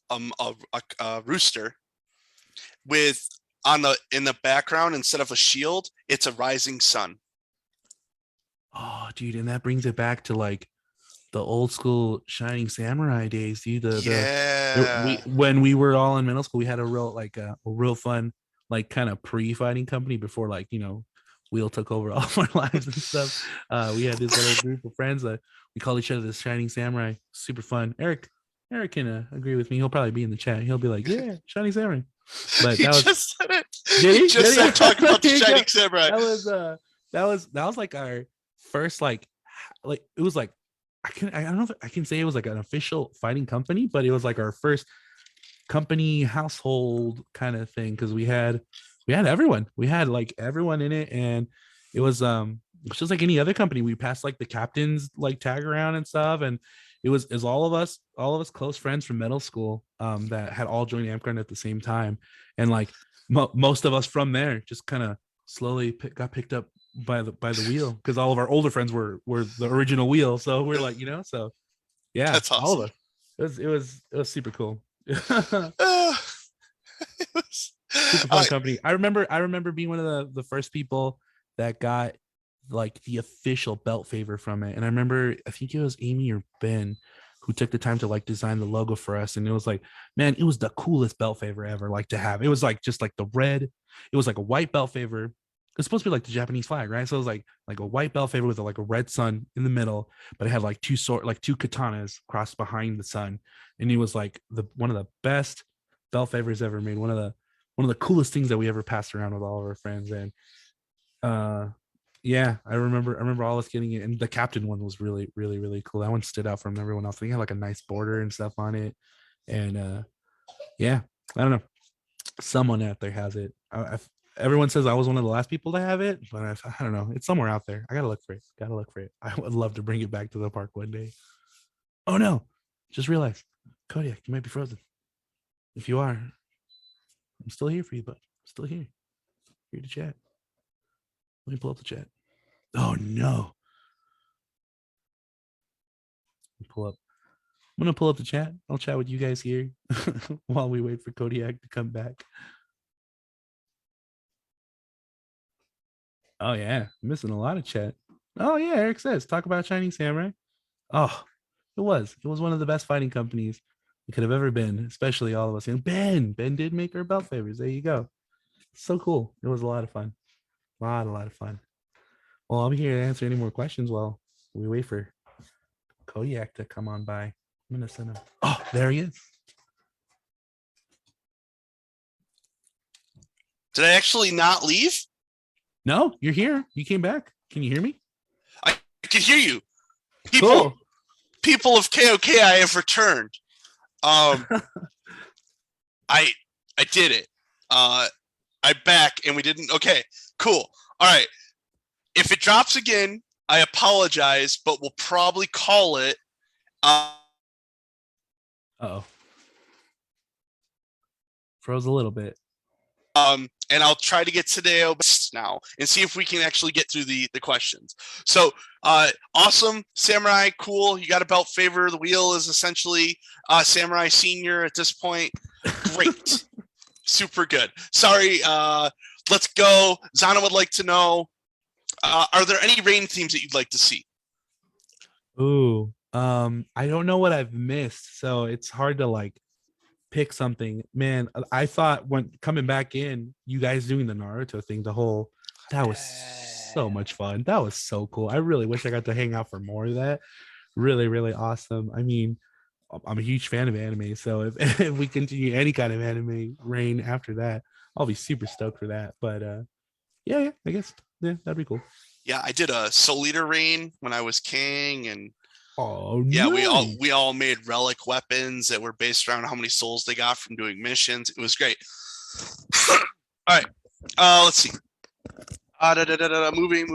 rooster with on the in the background instead of a shield, it's a rising sun. oh, dude, and that brings it back to like the old school Shining Samurai days, dude. We Yeah. when we were all in middle school, we had a real like a real fun like kind of pre-fighting company before like Wheel took over all of our lives and stuff. We had this little group of friends that we call each other the Shining Samurai. Super fun. Eric can agree with me. He'll probably be in the chat. He'll be like, "Yeah, Shining Samurai." But He that was just said it. did He he? just Did said talk he? about the There you go. Shining Samurai. That was like our first like it was like I don't know if I can say it was like an official fighting company, but it was like our first company household kind of thing because we had everyone. We had like everyone in it, and it was just like any other company. We passed like the captain's like tag around and stuff, and it was all of us close friends from middle school that had all joined Amcron at the same time, and like most of us from there just kind of slowly got picked up by the wheel because all of our older friends were the original wheel. So we're like, so yeah, That's all of awesome. us. It was super cool. Super Uh, it was, fun company. I remember being one of the first people that got like the official belt favor from it. And I think it was Amy or Ben who took the time to like design the logo for us. And it was like, man, it was the coolest belt favor ever like to have. It was like just like the red, it was like a white belt favor. It's supposed to be like the Japanese flag, right? So it was like a white belt favor with like a red sun in the middle, but it had like two katanas crossed behind the sun. And it was like the one of the best belt favors ever made. One of the coolest things that we ever passed around with all of our friends. And Uh, yeah, I remember all us getting it, and the captain one was really, really, really cool. That one stood out from everyone else. I think it had like a nice border and stuff on it, and yeah, I don't know. Someone out there has it. Everyone says I was one of the last people to have it, but I don't know. It's somewhere out there. I gotta look for it. Gotta look for it. I would love to bring it back to the park one day. Oh no! Just realized, Kodiak, you might be frozen. If you are, I'm still here for you, but I'm still here. Here to chat. Let me pull up the chat. Oh no! Pull up. I'm gonna pull up the chat. I'll chat with you guys here while we wait for Kodiak to come back. Oh yeah, missing a lot of chat. Oh yeah, Eric says talk about Chinese Samurai. Oh, it was one of the best fighting companies it could have ever been, especially all of us. And Ben did make our belt favors. There you go. So cool. It was a lot of fun. A lot of fun. Well, I'll be here to answer any more questions while we wait for Kodiak to come on by. I'm gonna send him. Oh, there he is. Did I actually not leave? No, you're here. You came back. Can you hear me? I can hear you. Cool. People of KOK, I have returned. I did it. I'm back and we didn't. Okay, cool. All right. If it drops again, I apologize, but we'll probably call it. Oh, froze a little bit. And I'll try to get Tadeo now and see if we can actually get through the questions. So, awesome, Samurai, cool. You got a belt favor. The wheel is essentially Samurai Senior at this point. Great, super good. Sorry, let's go. Zana would like to know: are there any rain themes that you'd like to see? Ooh, I don't know what I've missed, so it's hard to like pick something. Man, I thought when coming back in, you guys doing the Naruto thing, the whole that was so much fun. That was so cool. I really wish I got to hang out for more of that. Really, really awesome. I mean, I'm a huge fan of anime, so if we continue any kind of anime reign after that, I'll be super stoked for that. But yeah, I guess yeah, that'd be cool. Yeah, I did a Soul Eater reign when I was king, and Oh yeah, nice. we all made relic weapons that were based around how many souls they got from doing missions. It was great. All right, let's see. Moving.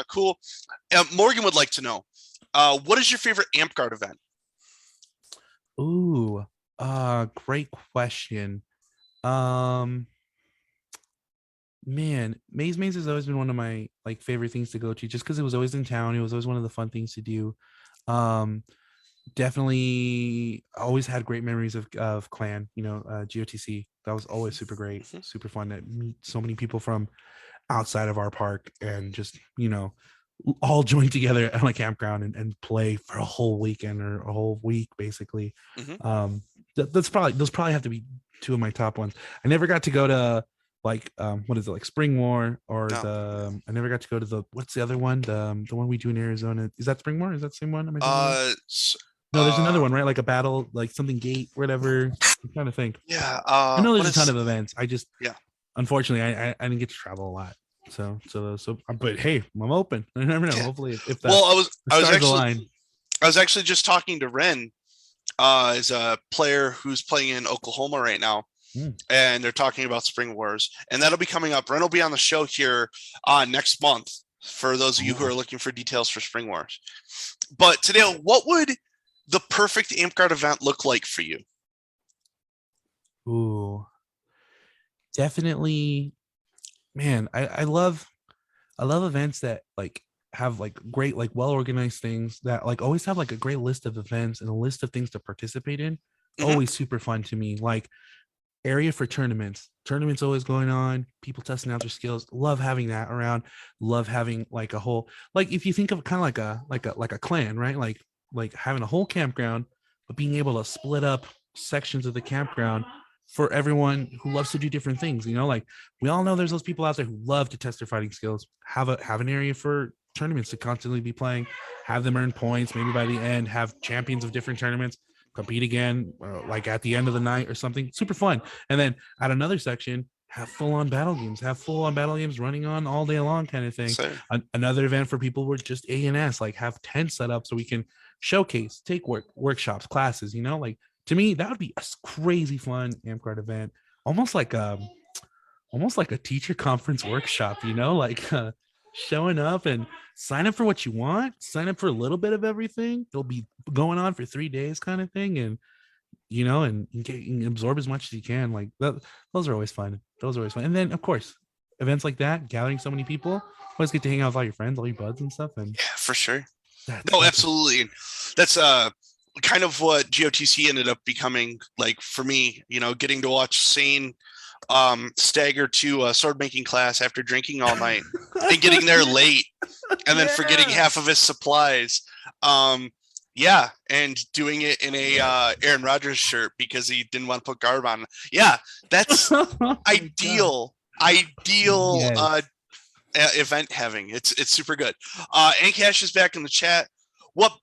Cool. Morgan would like to know, what is your favorite Amp Guard event? Ooh, great question. Um, man, Maze has always been one of my like favorite things to go to, just because it was always in town. It was always one of the fun things to do. Um, definitely always had great memories of clan, GOTC. That was always super great, super fun to meet so many people from outside of our park and just all join together on a campground and play for a whole weekend or a whole week basically. Those probably have to be two of my top ones. I never got to go to like what is it, like Spring War or I never got to go to the, what's the other one, the one we do in Arizona. Is that Spring War? Is that the same one? No, there's another one, right? Like a battle, like something gate, whatever. I'm trying to think. Yeah. I know there's a ton of events. I just, yeah. Unfortunately, I didn't get to travel a lot. So, but hey, I'm open. I never know. Yeah. Hopefully, if that. Well, I was actually just talking to Ren, is a player who's playing in Oklahoma right now, and they're talking about Spring Wars, and that'll be coming up. Ren will be on the show here next month for those of you who are looking for details for Spring Wars. But today, what would the perfect Amp Guard event look like for you? Ooh, definitely, man. I love events that like have like great, like well organized things that like always have like a great list of events and a list of things to participate in. Always super fun to me. Like area for tournaments always going on, people testing out their skills. Love having that around. Love having like a whole, like if you think of kind of like a clan, right? Like having a whole campground, but being able to split up sections of the campground for everyone who loves to do different things. Like we all know there's those people out there who love to test their fighting skills. Have an area for tournaments to constantly be playing, have them earn points, maybe by the end have champions of different tournaments compete again, like at the end of the night or something. Super fun. And then at another section, have full-on battle games running on all day long kind of thing. Sir. Another event for people were just A&S, like have tents set up so we can showcase, take workshops, classes, like to me that would be a crazy fun AmCard event, almost like a teacher conference workshop, like showing up and sign up for what you want, sign up for a little bit of everything. It'll be going on for 3 days kind of thing. And and absorb as much as you can. Like those are always fun. And then of course, events like that, gathering so many people, always get to hang out with all your friends, all your buds and stuff. And yeah, for sure. No, absolutely. That's kind of what GOTC ended up becoming like for me, getting to watch Sane stagger to a sword making class after drinking all night and getting there late and then forgetting half of his supplies. Yeah, and doing it in a Aaron Rodgers shirt because he didn't want to put garb on. Yeah, that's ideal. Yes. Event having. It's super good. Ancash is back in the chat. What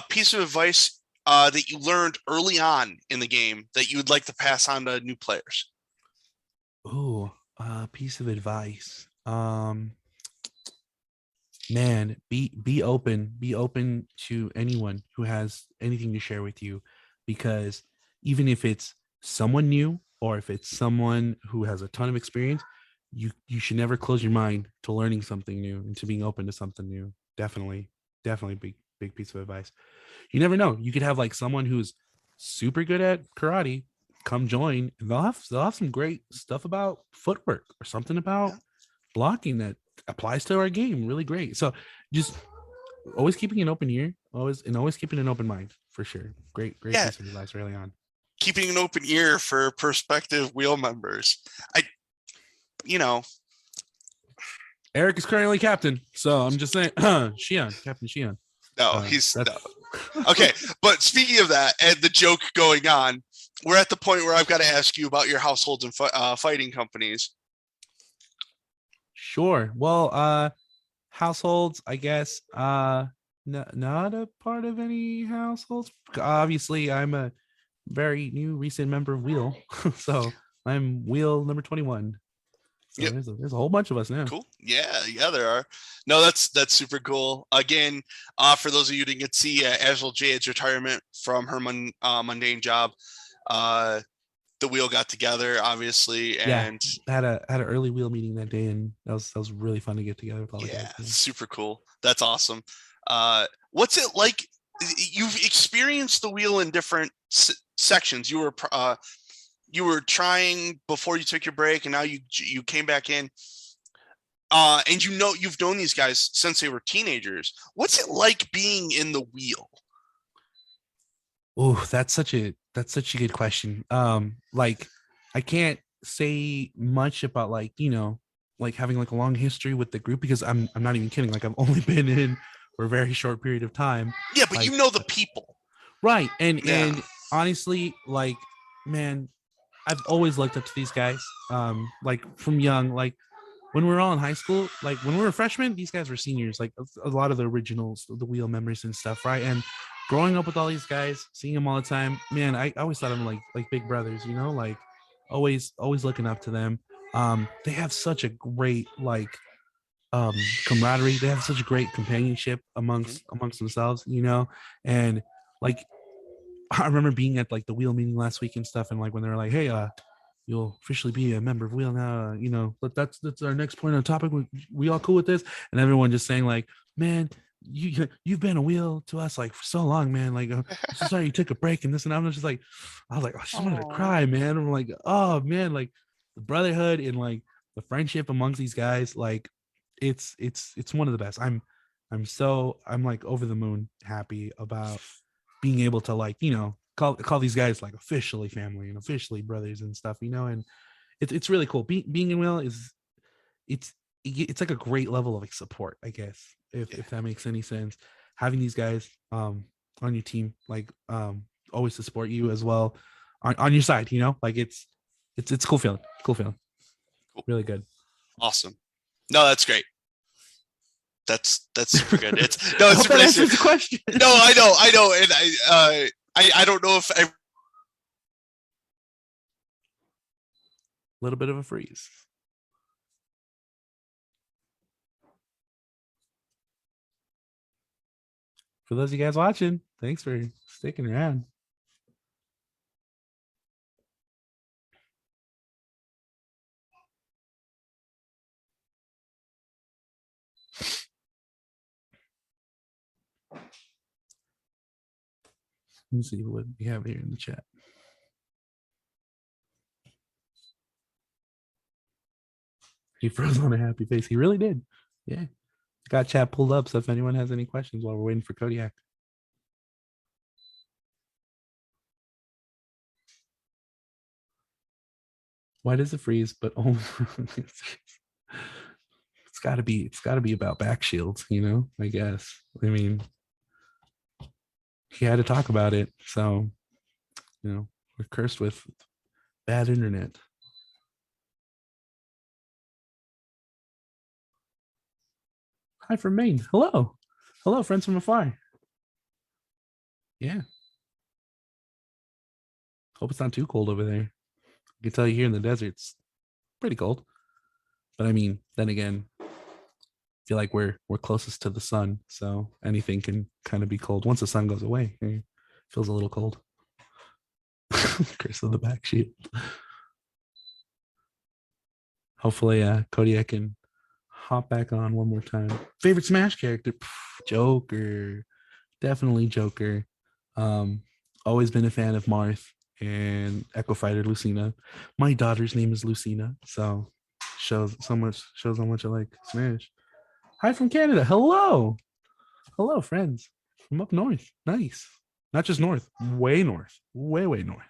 piece of advice that you learned early on in the game that you would like to pass on to new players? Oh, piece of advice. Man, be open to anyone who has anything to share with you, because even if it's someone new or if it's someone who has a ton of experience, you should never close your mind to learning something new and to being open to something new. Definitely big piece of advice. You never know, you could have like someone who's super good at karate come join, and they'll have some great stuff about footwork or something about blocking that applies to our game really great. So just always keeping an open ear, always keeping an open mind, for sure. Great piece of advice early on. Keeping an open ear for prospective wheel members. Eric is currently captain, so I'm just saying Captain Shion. No, he's no. Okay, but speaking of that and the joke going on, we're at the point where I've got to ask you about your households and fighting companies. Sure. Well, households, I guess, not a part of any households. Obviously, I'm a very new recent member of Wheel, so I'm Wheel number 21. So yep. There's a whole bunch of us now. Cool. Yeah, there are. No, that's super cool. Again, for those of you who didn't get to see Azul Jade's retirement from her mundane job, the Wheel got together, obviously, and had an early Wheel meeting that day, and that was really fun to get together with all the guys. Super cool. That's awesome. What's it like? You've experienced the Wheel in different sections. You were trying before you took your break, and now you came back in. And you've known these guys since they were teenagers. What's it like being in the Wheel? Oh, that's such a good question. Like I can't say much about like having like a long history with the group, because I'm not even kidding. Like I've only been in for a very short period of time. Yeah, but like, you know the people, right? And honestly, like, man, I've always looked up to these guys. Like from young, like when we were all in high school, like when we were freshmen, these guys were seniors. Like a lot of the originals, the Wheel members and stuff, right? And growing up with all these guys, seeing them all the time, man, I always thought of them like big brothers, like always looking up to them. They have such a great camaraderie. They have such a great companionship amongst themselves, and like I remember being at like the Wheel meeting last week and stuff, and like when they were like, hey, you'll officially be a member of Wheel now, but that's our next point on topic. We all cool with this? And everyone just saying like, man, you've been a Wheel to us like for so long, man. Like, I'm so sorry you took a break and this and that. I was like, I just wanted to cry, man. I'm like, oh man, like the brotherhood and like the friendship amongst these guys, like it's one of the best. I'm like over the moon happy about being able to like, call these guys like officially family and officially brothers and stuff, and it's really cool. Being in Wheel is it's like a great level of like support, I guess, if that makes any sense. Having these guys on your team, like always to support you as well on your side, like it's cool feeling. Cool. Really good. Awesome. No, that's great. That's super good. It's super nice. The question. No, I know, and I don't know if little bit of a freeze. For those of you guys watching, thanks for sticking around. Let me see what we have here in the chat. He froze on a happy face. He really did. Yeah. Got chat pulled up. So if anyone has any questions while we're waiting for Kodiak. Why does it freeze? But only it's gotta be about back shields, you know, I guess. I mean, he had to talk about it. So, you know, we're cursed with bad internet. Hi from Maine. Hello. Hello, friends from afar. Yeah. Hope it's not too cold over there. I can tell you here in the desert, it's pretty cold. But I mean, then again, I feel like we're closest to the sun, so anything can kind of be cold. Once the sun goes away, it feels a little cold. Curse of the back sheet. Hopefully, Kodiak can hop back on one more time. Favorite Smash character? Joker. Definitely Joker. Always been a fan of Marth and Echo Fighter Lucina. My daughter's name is Lucina, so shows how much I like Smash. Hi from Canada. Hello. Hello, friends from up north. Nice. Not just north, way north. Way north.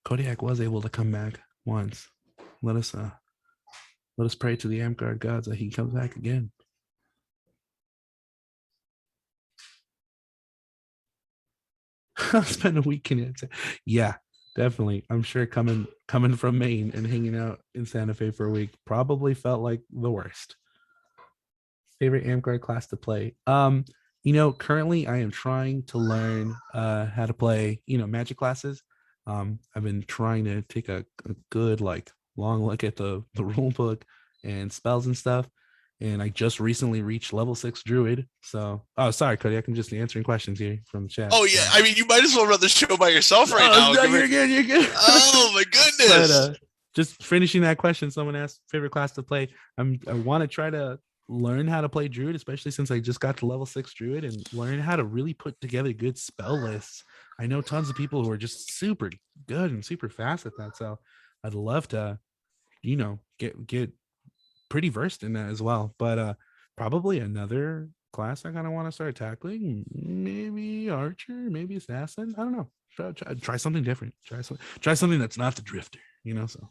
Kodiak was able to come back once. Let us pray to the Amgard gods that he comes back again. Spend a week in it. Yeah, definitely. I'm sure coming from Maine and hanging out in Santa Fe for a week probably felt like the worst. Favorite Amgard class to play? You know, currently I am trying to learn how to play, you know, magic classes. I've been trying to take a good like long look at the rule book and spells and stuff. And I just recently reached level 6 druid. So, oh, sorry, Cody. I'm just answering questions here from the chat. Oh yeah, I mean, you might as well run the show by yourself right now. No, you're good. You're good. Oh my goodness! But just finishing that question, someone asked favorite class to play. I want to try to learn how to play druid, especially since I just got to level 6 druid, and learn how to really put together good spell lists. I know tons of people who are just super good and super fast at that. So I'd love to, you know, get pretty versed in that as well. But probably another class I kind of want to start tackling, maybe archer, maybe assassin. I don't know. Try something different. Try something that's not the drifter, you know. So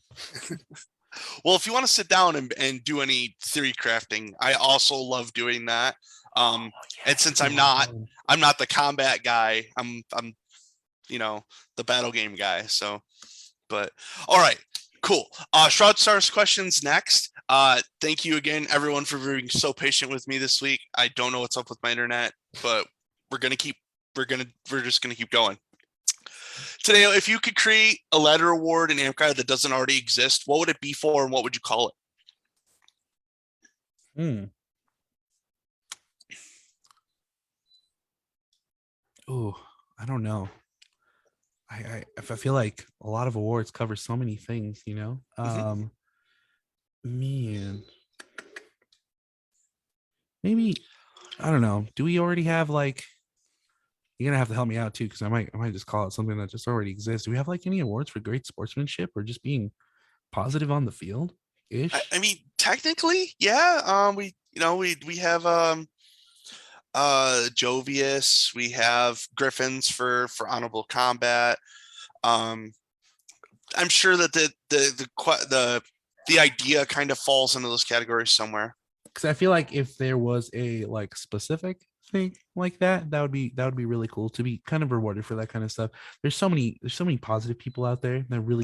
Well, if you want to sit down and do any theory crafting, I also love doing that. And since I'm not the combat guy, I'm you know, the battle game guy. So, but all right, cool. Shroud Stars questions next. Thank you again, everyone, for being so patient with me this week. I don't know what's up with my internet, but we're just gonna keep going. Tadeo, if you could create a ladder award in Amcard that doesn't already exist, what would it be for, and what would you call it? Oh, I don't know. I feel like a lot of awards cover so many things, you know. Man, maybe I don't know. Do we already have like? You're gonna have to help me out too, because I might just call it something that just already exists. Do we have like any awards for great sportsmanship or just being positive on the field? Ish. I mean, technically, yeah. We have Jovius, we have Griffins for honorable combat. I'm sure that the idea kind of falls into those categories somewhere. Because I feel like if there was a like specific thing like that, that would be really cool to be kind of rewarded for that kind of stuff. There's so many positive people out there that really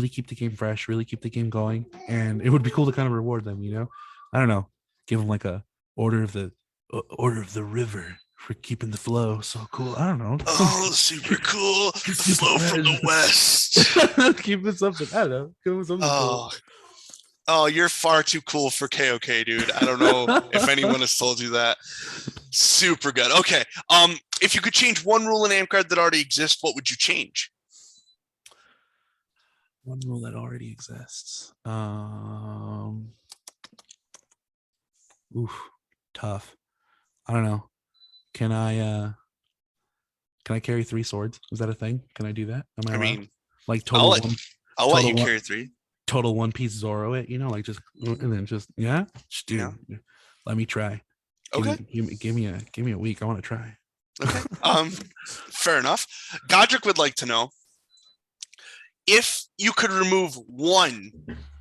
keep the game fresh, really keep the game going, and it would be cool to kind of reward them. You know, I don't know, give them like a order of the river For keeping the flow so cool. I don't know. Oh, super cool. The Super flow from the west. keeping something. I don't know. Keeping something cool. Oh, you're far too cool for KOK, dude. I don't know if anyone has told you that. Super good. Okay. If you could change one rule in Amcard that already exists, what would you change? One rule that already exists. Oof, tough. I don't know. Can I carry 3 swords? Is that a thing? Can I do that? Am I I allowed? mean, Like I'll total let one, I'll let total you one, carry 3. total One Piece Zoro it. Like just and then just yeah, just, dude. Yeah. Let me try. Okay. Give me a week. I want to try. Okay. Fair enough. Godric would like to know if you could remove one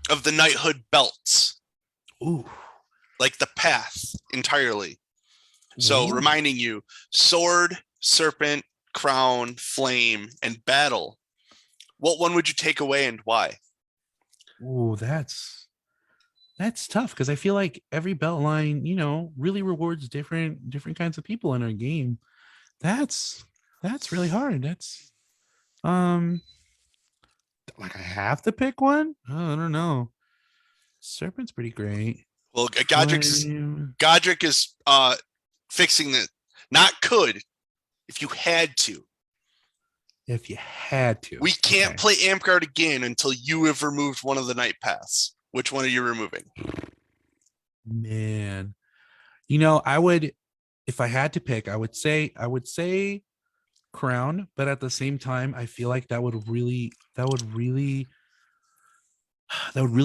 of the knighthood belts, Ooh. like the path entirely. So Ooh. reminding you, sword, serpent, crown, flame, and battle. What one would you take away and why? Ooh, that's tough because I feel like every belt line, really rewards different kinds of people in our game. That's really hard. That's um like I have to pick one. Oh, I don't know. Serpent's pretty great. Well, Flame. Godric is fixing it. Not could, if you had to. If you had to, We can't okay. play Amtgard again until you have removed one of the night paths. Which one are you removing? Man, I would, if I had to pick, I would say crown, but at the same time, I feel like that would really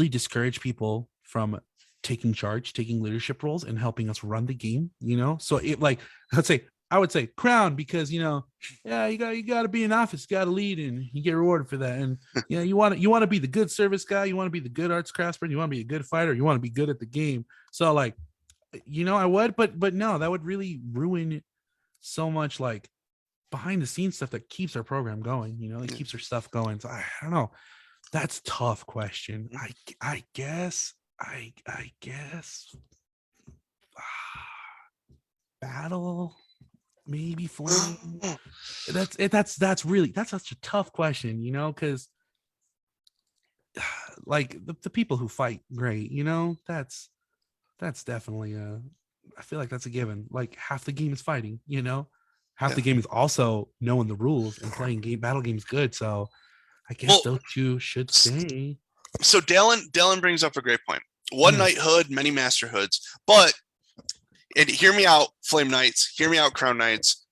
discourage people from taking charge, taking leadership roles, and helping us run the game. So it like I would say crown because yeah, you got to be in office, got to lead, and you get rewarded for that. And you want to be the good service guy, you want to be the good arts craftsman, you want to be a good fighter, you want to be good at the game. So like, I would, but no, that would really ruin so much like behind the scenes stuff that keeps our program going. That keeps our stuff going. So I don't know. That's a tough question. I guess battle, maybe flame. That's such a tough question, because like the people who fight great, that's definitely I feel like that's a given. Like half the game is fighting, half Yeah. the game is also knowing the rules and playing battle games good. So I guess Well, those two should stay. so Dallin brings up a great point. One knighthood, many masterhoods. But and hear me out, Flame Knights. Hear me out, Crown Knights.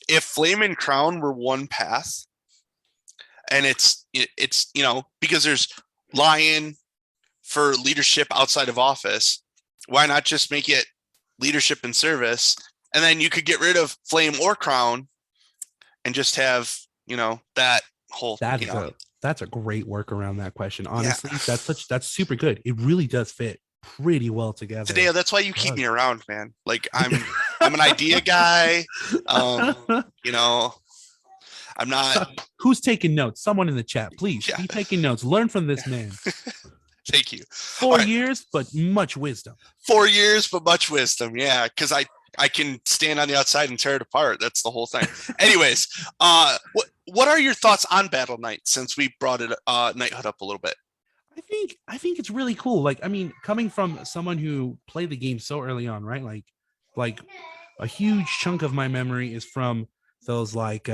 If Flame and Crown were one path, and it's because there's Lion for leadership outside of office, why not just make it leadership and service, and then you could get rid of Flame or Crown and just have that whole That's a great work around that question. yeah. Honestly, that's super good. It really does fit pretty well together. Tadeo, that's why you keep me around, man. Like I'm an idea guy. I'm not. Who's taking notes? Someone in the chat, please Yeah. be taking notes. Learn from this man. Thank you. 4 years, but much wisdom. 4 years, but much wisdom. Yeah, because I can stand on the outside and tear it apart. That's the whole thing. Anyways, what are your thoughts on Battle Knight since we brought it knighthood up a little bit? I think it's really cool. Like, I mean, coming from someone who played the game so early on, right? Like a huge chunk of my memory is from those like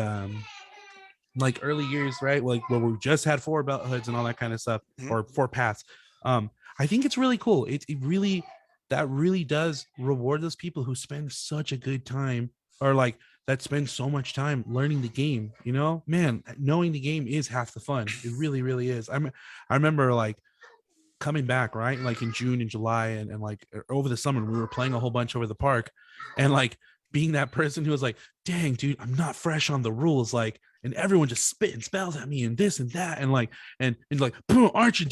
early years, right? Like where we just had 4 belt hoods and all that kind of stuff, or 4 paths. I think it's really cool. It really that really does reward those people who spend such a good time, or like that spend so much time learning the game. Man, knowing the game is half the fun. It really, really is. I remember like coming back, right? Like in June and July and like over the summer, we were playing a whole bunch over the park, and like being that person who was like, dang, dude, I'm not fresh on the rules. Like, and everyone just spitting spells at me and this and that. And like, and like, boom, archer,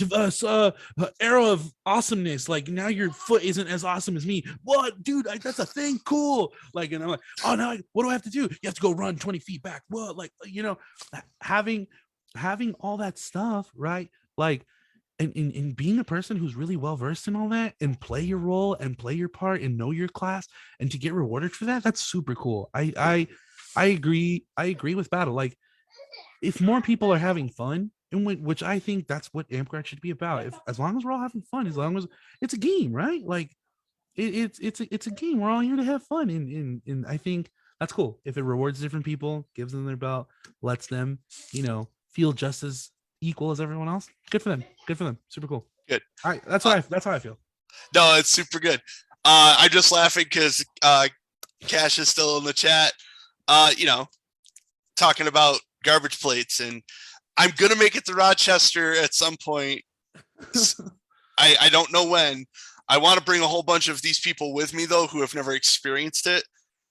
arrow of awesomeness. Like now your foot isn't as awesome as me. What, dude, that's a thing. Cool. Like, and I'm like, oh, now what do I have to do? You have to go run 20 feet back. What? Like, having all that stuff, right? Like, and being a person who's really well versed in all that and play your role and play your part and know your class and to get rewarded for that, that's super cool. I agree. I agree with Battle. Like if more people are having fun, and which I think that's what AmpGrad should be about. If as long as we're all having fun, as long as it's a game, right? Like it's a game. We're all here to have fun, and I think that's cool. If it rewards different people, gives them their belt, lets them, feel just as equal as everyone else. Good for them. Good for them. Super cool. Good. All right, that's Uh, that's how I feel. no, it's super good. I'm just laughing because Cash is still in the chat. You know, talking about garbage plates, and I'm gonna make it to Rochester at some point. I don't know when. I want to bring a whole bunch of these people with me though who have never experienced it,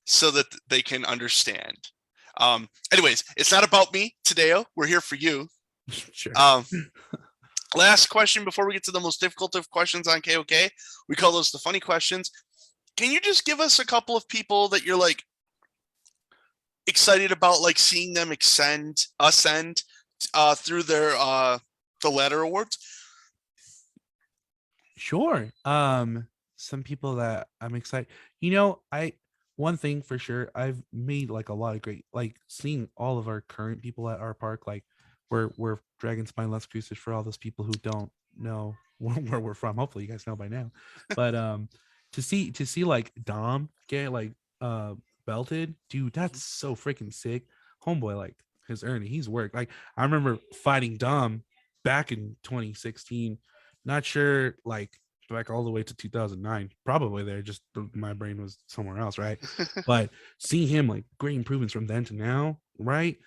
so that they can understand. Anyways, it's not about me, Tadeo. We're here for you. Sure. Last question before we get to the most difficult of questions on KOK. We call those the funny questions. Can you just give us a couple of people that you're like excited about, like seeing them ascend through their the ladder awards? Sure. Some people that I'm excited. I one thing for sure, I've made like a lot of great, like seeing all of our current people at our park, like we're Dragon Spine Let's Cruises for all those people who don't know where we're from. Hopefully you guys know by now. But to see like Dom get like belted, dude, that's so freaking sick. Homeboy like has earned it. He's worked. Like I remember fighting Dom back in 2016. Not sure, like back all the way to 2009, probably there. Just my brain was somewhere else, right? But seeing him like great improvements from then to now, right?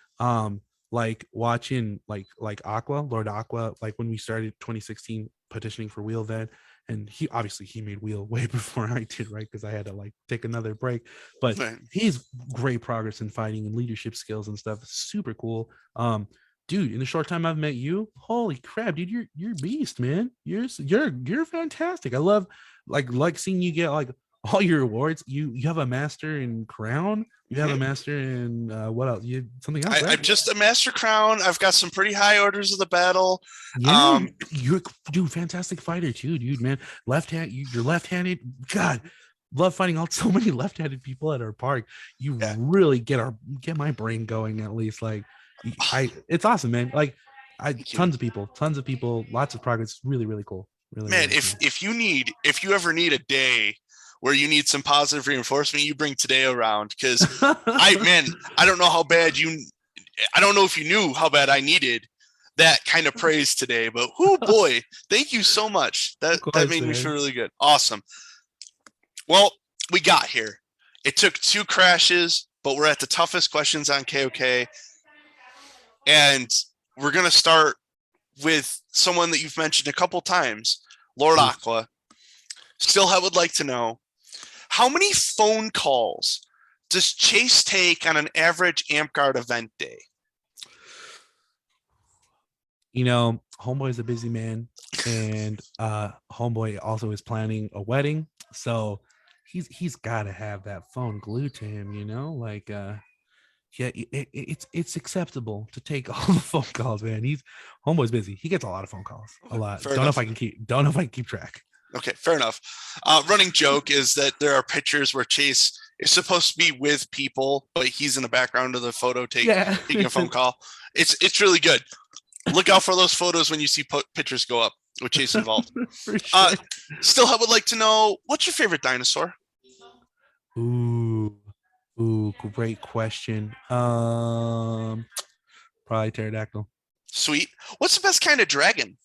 Like watching like Aqua, Lord Aqua, like when we started 2016 petitioning for Wheel then, and he obviously he made Wheel way before I did, right? Because I had to like take another break. But he's great progress in fighting and leadership skills and stuff. Super cool. Dude, in the short time I've met you, holy crap, dude, you're a beast, man. You're fantastic. I love like seeing you get like all your awards. You have a master in crown. You have a master in what else? You something else, right? I'm just a master crown. I've got some pretty high orders of the battle. Yeah, you're dude, fantastic fighter too, dude, man. Left hand, you're left-handed. God, love fighting all so many left-handed people at our park. You Yeah. really get my brain going at least. Like it's awesome, man. Like tons of people, lots of progress. Really, really cool. Really, Man, really cool. if you ever need a day where you need some positive reinforcement, you bring today around, because I don't know how bad I don't know if you knew how bad I needed that kind of praise today, but oh boy, thank you so much. That made me feel really good. Awesome. Well, we got here. It took 2 crashes, but we're at the toughest questions on KOK. And we're going to start with someone that you've mentioned a couple times, Lord Aqua. Still, I would like to know, how many phone calls does Chase take on an average AmpGuard event day? Homeboy is a busy man, and Homeboy also is planning a wedding, so he's got to have that phone glued to him. Like yeah, it's acceptable to take all the phone calls, man. Homeboy's busy. He gets a lot of phone calls, a lot. Don't know if I can keep track. Okay, fair enough. Running joke is that there are pictures where Chase is supposed to be with people, but he's in the background of the photo taking a phone call. It's really good. Look out for those photos when you see pictures go up with Chase involved. For sure. Still, I would like to know, what's your favorite dinosaur? Ooh, great question. Probably pterodactyl. Sweet. What's the best kind of dragon?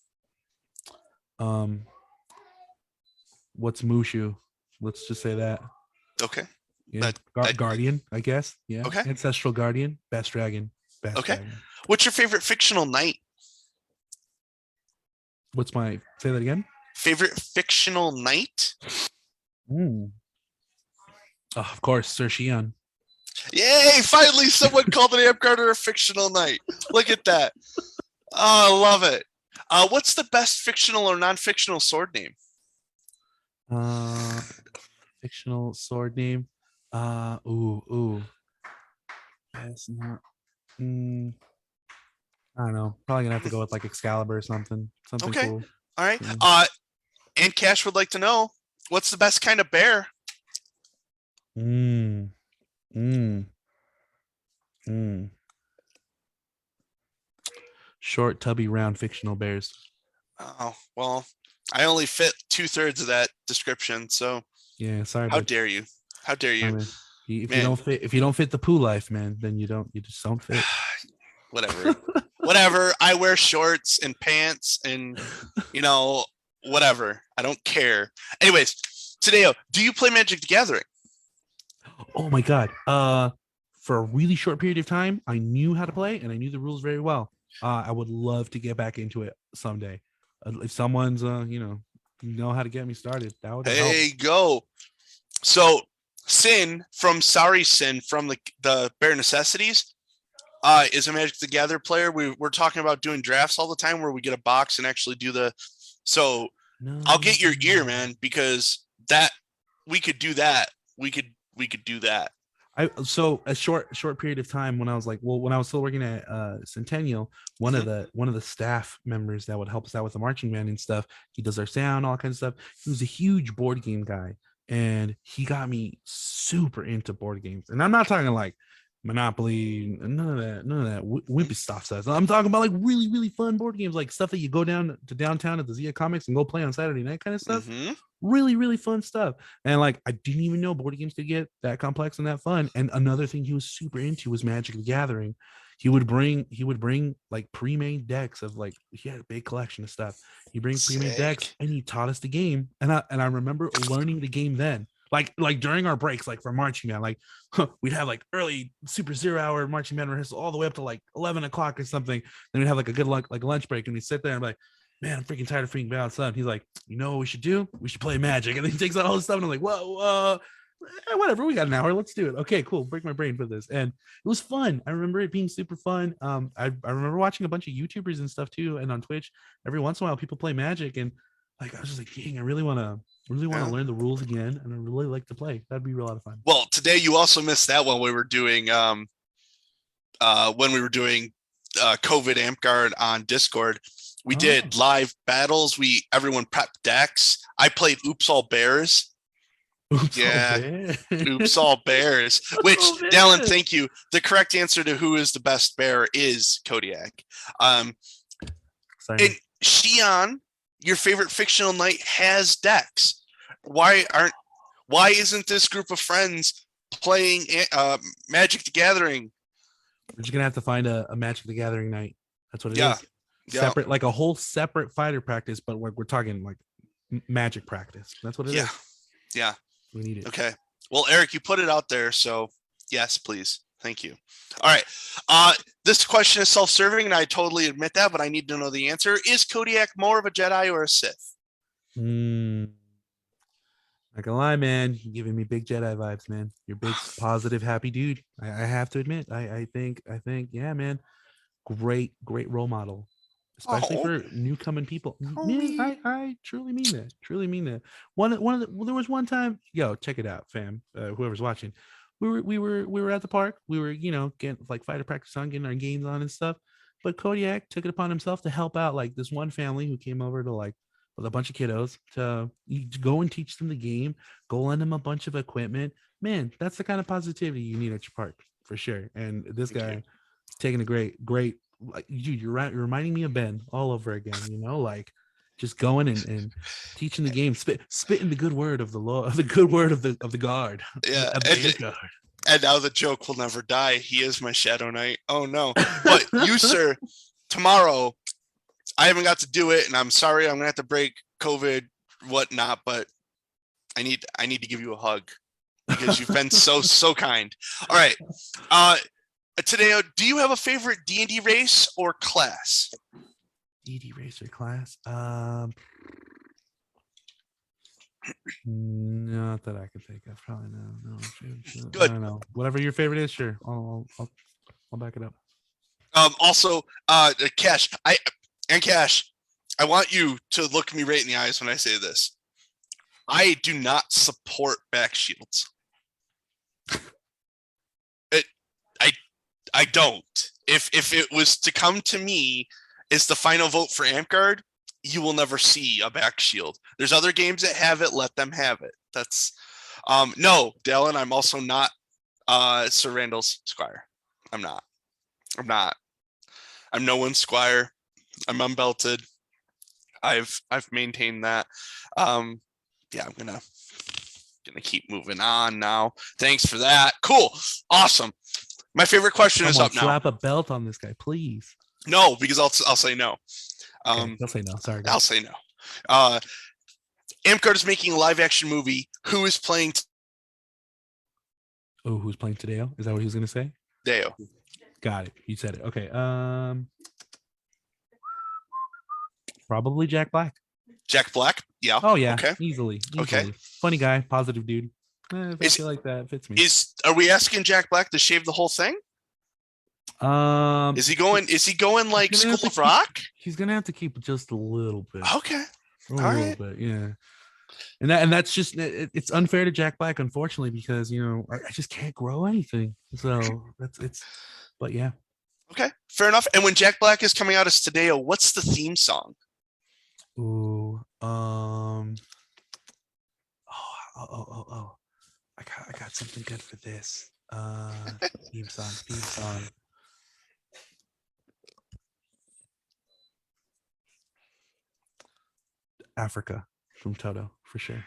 What's Mushu? Let's just say that. Okay. Yeah, guardian, I guess. Yeah. Okay. Ancestral guardian, best dragon. Best okay. Dragon. What's your favorite fictional knight? Say that again? Favorite fictional knight? Oh, of course, Sir Shion. Yay! Finally, someone called an AmpGuarder a fictional knight. Look at that. Oh, I love it. What's the best fictional or non-fictional sword name? Fictional sword name. That's not. I don't know. Probably gonna have to go with like Excalibur or something. Something okay. cool. All right. Yeah. And Cash would like to know what's the best kind of bear? Mm, mm, mm. Short, tubby, round, fictional bears. Oh, well, I only fit 2/3 of that description. So Yeah, sorry, how bud. dare you? How dare I you, mean, man? if you don't fit the poo life, man, then you just don't fit. Whatever. Whatever. I wear shorts and pants and, you know, whatever. I don't care. Anyways, Tadeo, do you play Magic the Gathering? Oh my god. For a really short period of time, I knew how to play and I knew the rules very well. I would love to get back into it someday. If someone's know how to get me started, that would help. Hey, go. So, Sin from Sorry Sin from the Bare Necessities is a Magic the Gather player. We're talking about doing drafts all the time where we get a box and actually do the. So I'll get your ear, No. man, because that we could do that. We could do that. So a short period of time when I was when I was still working at Centennial, Mhm. one of the staff members that would help us out with the marching band and stuff, he does our sound, all kinds of stuff. He was a huge board game guy, and he got me super into board games. And I'm not talking like Monopoly, none of that wimpy stuff. I'm talking about like really, really fun board games, like stuff that you go down to downtown at the Zia Comics and go play on Saturday night, kind of stuff. Mm-hmm. Really, really fun stuff. And like I didn't even know board games could get that complex and that fun. And another thing he was super into was Magic the Gathering. He would bring like pre-made decks of like he had a big collection of stuff. He bring pre-made decks Sick. and he taught us the game. And I remember learning the game then. Like during our breaks, like for marching band, like we'd have like early super 0 hour marching band rehearsal all the way up to like 11 o'clock or something. Then we'd have like a good like lunch break and we'd sit there and be like, man, I'm freaking tired of freaking bouncing up. He's like, you know what we should do? We should play Magic. And then he takes out all this stuff, and I'm like, whoa, whatever. We got an hour. Let's do it. Okay, cool. Break my brain for this, and it was fun. I remember it being super fun. I remember watching a bunch of YouTubers and stuff too, and on Twitch. Every once in a while, people play Magic, and like I was just like, dang, I really want to Yeah. learn the rules again, and I really like to play. That'd be a lot of fun. Well, today you also missed that one. We were doing when we were doing COVID Amp Guard on Discord. We Oh, did live battles. Everyone prepped decks. I played Oops All Bears. oops, all Yeah, bad. Oops All Bears. That's Which, so Dallin, bad. thank you. The correct answer to who is the best bear is Kodiak. Um, Sorry, and man. Shion, your favorite fictional knight, has decks. Why aren't? Why isn't this group of friends playing Magic the Gathering? We're just gonna have to find a Magic the Gathering night. That's what it Yeah, is. yeah, Separate, like a whole separate fighter practice, but we're talking like Magic practice. That's what it yeah, is. yeah. We need it. Okay. Well, Eric, you put it out there, so yes, please. Thank you. All right. This question is self-serving, and I totally admit that, but I need to know the answer. Is Kodiak more of a Jedi or a Sith? Mm, not gonna lie, man. You're giving me big Jedi vibes, man. You're big, positive, happy dude. I have to admit. I think, yeah, man. Great role model, especially Oh, for new coming people. Man, homie. I truly mean that. Truly mean that. One of the well, there was one time, yo, check it out, fam. Whoever's watching, we were at the park. We were getting like fighter practice on, getting our games on and stuff. But Kodiak took it upon himself to help out like this one family who came over to like with a bunch of kiddos to go and teach them the game, go lend them a bunch of equipment. Man, that's the kind of positivity you need at your park for sure. And this Thank you. guy taking a great like dude, you're right. You're reminding me of Ben all over again. Like just going and teaching the game, spitting the good word of the law, the good word of the guard, Yeah, of the amp guard. and now the joke will never die. He is my Shadow Knight. Oh no. But you, sir, tomorrow, I haven't got to do it, and I'm sorry. I'm gonna have to break COVID, whatnot. But I need to give you a hug because you've been so kind. All right. Today, do you have a favorite D&D race or class? DD racer class. Not that I can think of. Probably no. I Good. don't know. Whatever your favorite is, sure. I'll back it up. Also, Cash, Cash, I want you to look me right in the eyes when I say this. I do not support back shields. I I don't. If it was to come to me, is the final vote for Amp Guard? you will never see a back shield. There's other games that have it, let them have it. That's no, Dallin, I'm also not Sir Randall's squire. I'm not. I'm not. I'm no one's squire. I'm unbelted. I've maintained that. Yeah, I'm gonna keep moving on now. Thanks for that. Cool. Awesome. My favorite question is up now. Slap a belt on this guy, please. No, because I'll say no. Okay, I'll say no. Sorry, guys. I'll say no. Amcard is making a live action movie. Who is playing Oh, who's playing Tadeo? Is that what he was gonna say? Tadeo? Got it. You said it. Okay. Probably Jack Black. Jack Black? Yeah. Oh yeah. Okay. Easily. Okay. Funny guy, positive dude. If I feel like that fits me. Are we asking Jack Black to shave the whole thing? Is he going like School of Rock? He's gonna have to keep just a little bit. Okay. A little bit, yeah. And that's just it's unfair to Jack Black, unfortunately, because I just can't grow anything. So but yeah. Okay, fair enough. And when Jack Black is coming out as Tadeo, what's the theme song? Ooh, I got something good for this. Theme song. Africa from Toto for sure.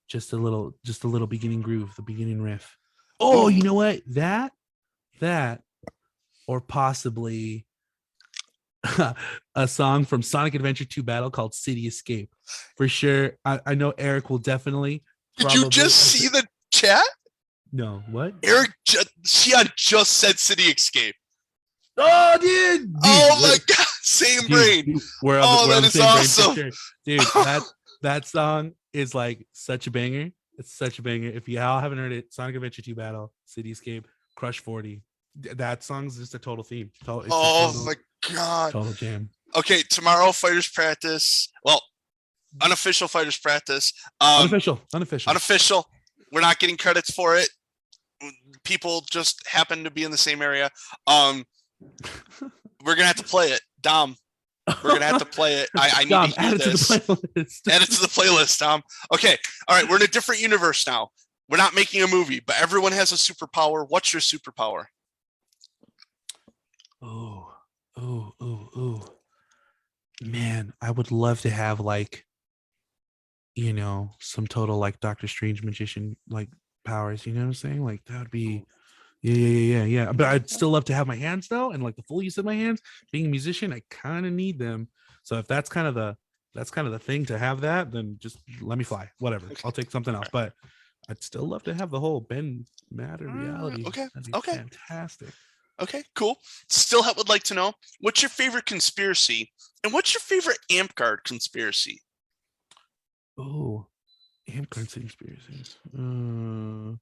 Just a little beginning groove, the beginning riff. Oh, you know what? That, or possibly a song from Sonic Adventure 2 Battle called City Escape. For sure. I know Eric will definitely. Did you just see the chat? No, what? Eric just said City Escape. Oh, dude. Oh my God, same brain. Dude, we're on the same awesome. Brain, dude, that song is like such a banger. It's such a banger. If you all haven't heard it, Sonic Adventure 2 Battle, City Escape, Crush 40. That song's just a total theme. My God. Total jam. Okay, tomorrow fighters practice. Well, unofficial fighters practice. Unofficial. We're not getting credits for it. People just happen to be in the same area. We're gonna have to play it, Dom. We're gonna have to play it. I need Dom, to hear this. Add it to the playlist, Dom. Okay, all right. We're in a different universe now. We're not making a movie, but everyone has a superpower. What's your superpower? Oh. Man, I would love to have some total like Doctor Strange magician like powers. You know what I'm saying? Like that would be. Yeah. But I'd still love to have my hands though, and like the full use of my hands. Being a musician, I kind of need them. So if that's kind of the thing to have that, then just let me fly. Whatever, okay. I'll take something else. But I'd still love to have the whole bend matter reality. Okay. Fantastic. Okay, cool. Still would like to know, what's your favorite conspiracy, and what's your favorite Amcard conspiracy? Oh, Amcard conspiracies. Didn't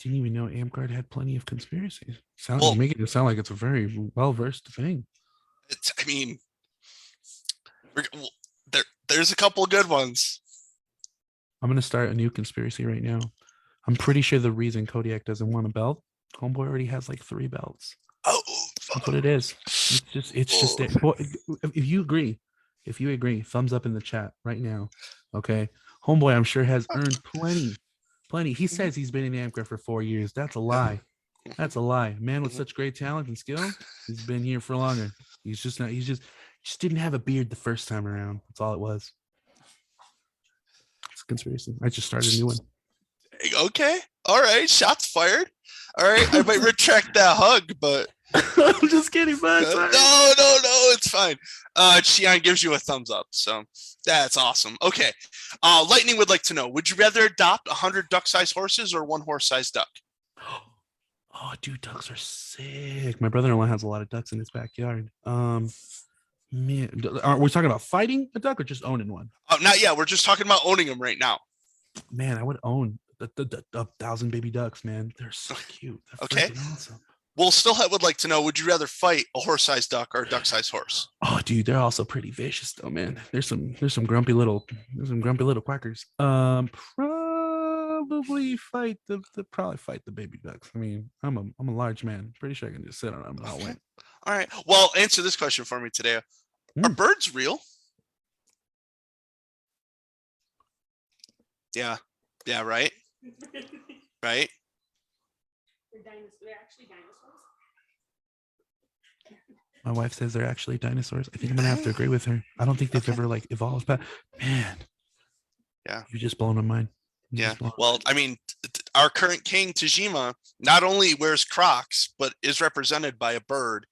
even know Amcard had plenty of conspiracies. Making it sound like it's a very well-versed thing. There's a couple of good ones. I'm gonna start a new conspiracy right now. I'm pretty sure the reason Kodiak doesn't want a belt, Homeboy already has like 3 belts. Oh, that's what it is. It's just it. Well, if you agree, thumbs up in the chat right now. Okay, Homeboy, I'm sure has earned plenty. He says he's been in Amcraft for 4 years. That's a lie. That's a lie. Man with such great talent and skill, he's been here for longer. He's just didn't have a beard the first time around. That's all it was. It's a conspiracy. I just started a new one. Okay. All right. Shots fired. All right. I might retract that hug, but I'm just kidding, bud. No, it's fine. Xian gives you a thumbs up, so that's awesome. Okay. Lightning would like to know, would you rather adopt 100 duck-sized horses or 1 horse-sized duck? Oh, dude, ducks are sick. My brother-in-law has a lot of ducks in his backyard. Man, are we talking about fighting a duck or just owning one? Not yet. We're just talking about owning them right now. Man, I would own the 1,000 baby ducks, man. They're so cute. They're okay. Awesome. Well, Stillhead would like to know, would you rather fight a horse-sized duck or a duck-sized horse? Oh, dude, they're also pretty vicious though, man. There's some grumpy little quackers. Probably fight the baby ducks. I mean, I'm a large man. Pretty sure I can just sit on them and I'll win. All right. Well, answer this question for me today. Are Hmm. birds real? Yeah. Yeah, right? Right? They're actually dinosaurs. My wife says they're actually dinosaurs. I think I'm gonna have to agree with her. I don't think they've Okay. ever like evolved, but man, Yeah. you just blown my mind. You Yeah. just blown. Well, I mean, our current king, Tajima, not only wears Crocs, but is represented by a bird.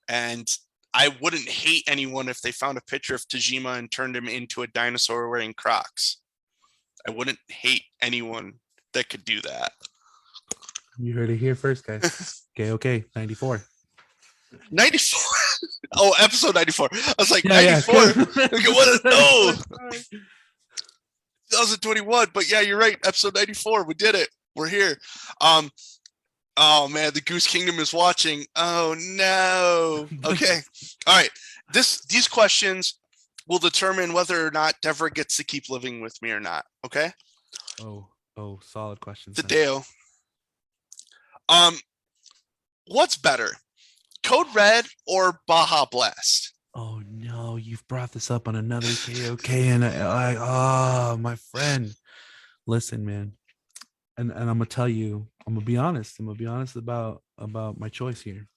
And I wouldn't hate anyone if they found a picture of Tajima and turned him into a dinosaur wearing Crocs. I wouldn't hate anyone that could do that. You heard it here first, guys. Okay, 94. 94. Oh, episode 94. I was like, Yeah, 94. yeah. Okay, what is, no, 2021. But yeah, you're right. Episode 94. We did it. We're here. Oh man, the Goose Kingdom is watching. Oh no. Okay. All right. These questions will determine whether or not Deborah gets to keep living with me or not. Okay. Oh, solid question. Tadeo. What's better? Code Red or Baja Blast? Oh no, you've brought this up on another KOK, and oh my friend, listen, man, and I'm gonna tell you, I'm gonna be honest. I'm gonna be honest about my choice here.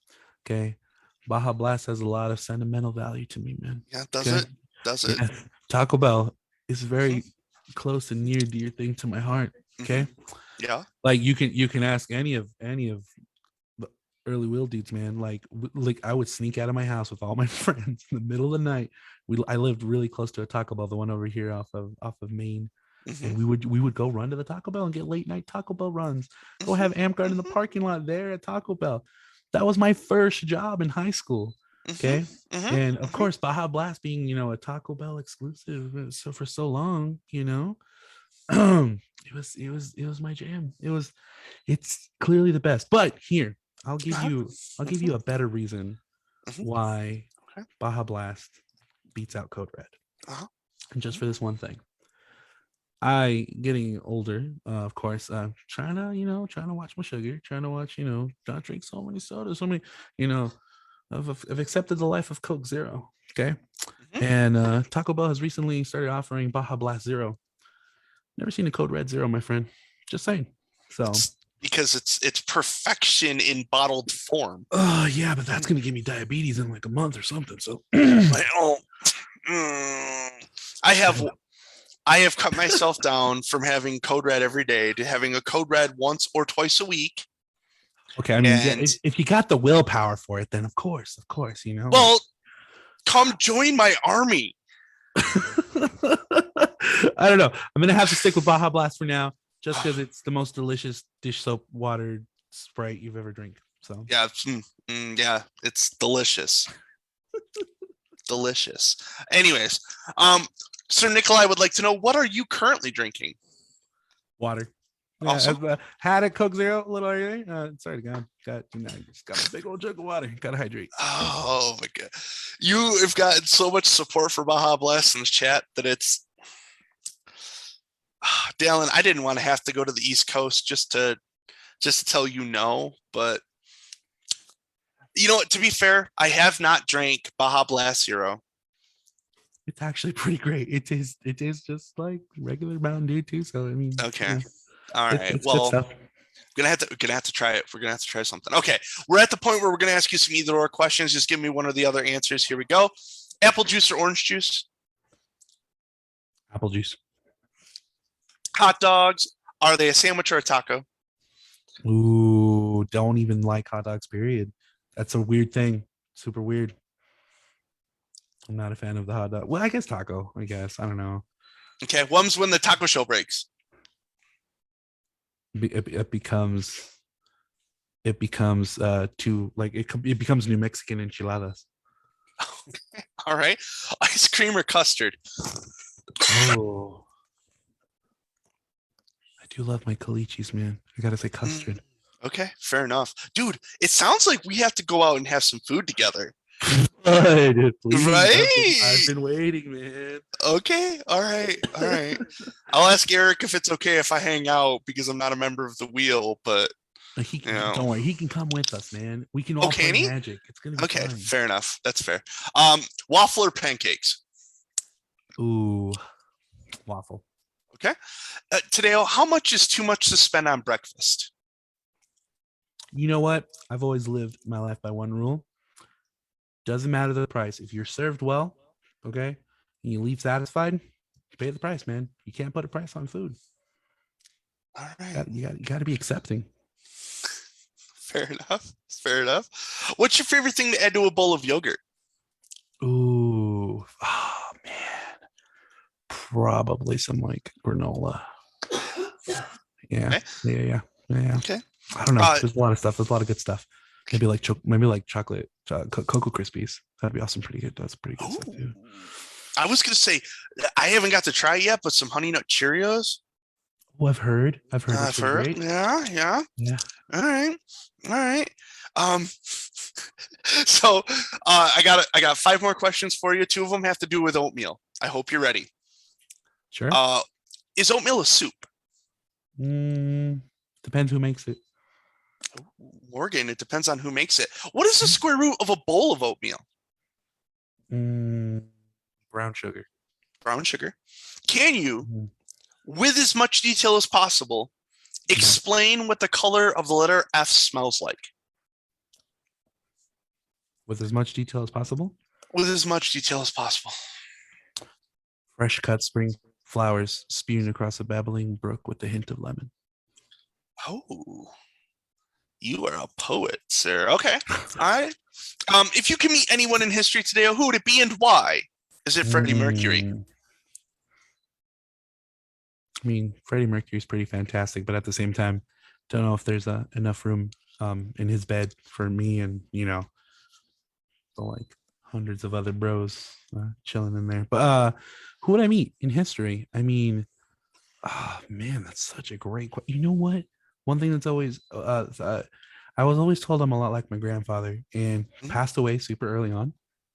Okay, Baja Blast has a lot of sentimental value to me, man. Yeah, does Okay? it? Does it? Yeah, Taco Bell is very Mhm. close and near dear thing to my heart. Okay, Yeah. like you can ask any of the early wheel dudes, man. Like I would sneak out of my house with all my friends in the middle of the night. I lived really close to a Taco Bell, the one over here off of Maine, and Mhm. we would go run to the Taco Bell and get late night Taco Bell runs. Go have amp guard in the Mhm. parking lot there at Taco Bell. That was my first job in high school. Mhm. Okay. Mhm. And of Mhm. course, Baja Blast being, a Taco Bell exclusive so for so long, it was my jam. It's clearly the best. But here, I'll give Uh-huh. you I'll give Mhm. you a better reason Mhm. why Okay. Baja Blast beats out Code Red. Uh-huh. And just Mhm. for this one thing. I getting older, of course, trying to watch my sugar, trying to watch, not drink so many sodas, so many, you know, I've accepted the life of Coke Zero. Okay. Mhm. And Taco Bell has recently started offering Baja Blast Zero. Never seen a Code Red Zero, my friend. Just saying. So, It's because it's perfection in bottled form. oh yeah, but that's gonna give me diabetes in like a month or something. So, Well, I have so, I have cut myself down from having Code Red every day to having a Code Red once or twice a week. okay, I mean, yeah, And if you got the willpower for it, then of course, like. well, come join my army. I don't know. I'm gonna have to stick with Baja Blast for now, just because it's the most delicious dish soap water Sprite you've ever drank. So Yeah, yeah, it's delicious. Delicious. Anyways, Sir Nikolai would like to know, what are you currently drinking? water. Yeah, Awesome. I've had a Coke Zero a little earlier. Sorry, just got a big old jug of water. Gotta hydrate. Oh my god. You have gotten so much support for Baja Blast in the chat that it's Dalen, I didn't want to have to go to the East Coast just to tell you no, but you know what, to be fair, I have not drank Baja Blast Zero. It's actually pretty great. It is just like regular Mountain Dew too. So I mean, Okay. All right. it's good Well, stuff. we're gonna have to try it. We're gonna have to try something. Okay. We're at the point where we're gonna ask you some either or questions. Just give me one of the other answers. Here we go. Apple juice or orange juice? Apple juice. Hot dogs, are they a sandwich or a taco? Ooh, don't even like hot dogs. Period. That's a weird thing. Super weird. I'm not a fan of the hot dog. Well, I guess taco. I guess I don't know. Okay. When's when the taco show breaks? It becomes too like it becomes New Mexican enchiladas. All right. Ice cream or custard? Oh, I do love my calichis, man. I gotta say custard. Okay, fair enough. Dude, it sounds like we have to go out and have some food together. Please. I've Right? been waiting, man. Okay. All right. All right. I'll ask Eric if it's okay if I hang out because I'm not a member of the wheel, but He You can, know. don't worry, he can come with us, man. We can Oh, all play can he? Magic. It's gonna be Okay, fine. fair enough. That's fair. Waffle or pancakes? Ooh, waffle. Okay. Tadeo, how much is too much to spend on breakfast? You know what? I've always lived my life by one rule. Doesn't matter the price. If you're served well, okay, and you leave satisfied, you pay the price, man. You can't put a price on food. All right. You got to be accepting. Fair enough. Fair enough. What's your favorite thing to add to a bowl of yogurt? Ooh, oh man, probably some like granola. Yeah, Okay. yeah. Okay. I don't know. There's a lot of stuff. There's a lot of good stuff. Maybe like chocolate, Cocoa Krispies. That'd be awesome. Pretty good. That's pretty good stuff too. Ooh. I was gonna say I haven't got to try it yet, but some Honey Nut Cheerios. Oh, I've heard. It's I've pretty heard. great. Yeah. Yeah. All right. Um, so I got 5 more questions for you. 2 of them have to do with oatmeal. I hope you're ready. Sure. Is oatmeal a soup? Depends who makes it. Morgan, it depends on who makes it. What is the square root of a bowl of oatmeal? Brown sugar. Brown sugar. Can you, Mhm. with as much detail as possible, explain what the color of the letter F smells like? With as much detail as possible. With as much detail as possible. Fresh cut spring flowers spewing across a babbling brook with a hint of lemon. Oh, you are a poet, sir. Okay. All right. If you can meet anyone in history today, who would it be and why? Is it Freddie Mercury? I mean, Freddie Mercury is pretty fantastic, but at the same time, don't know if there's enough room in his bed for me and the like hundreds of other bros chilling in there. But who would I meet in history? I mean, oh man, that's such a great question. You know what? One thing that's always I was always told I'm a lot like my grandfather and passed away super early on.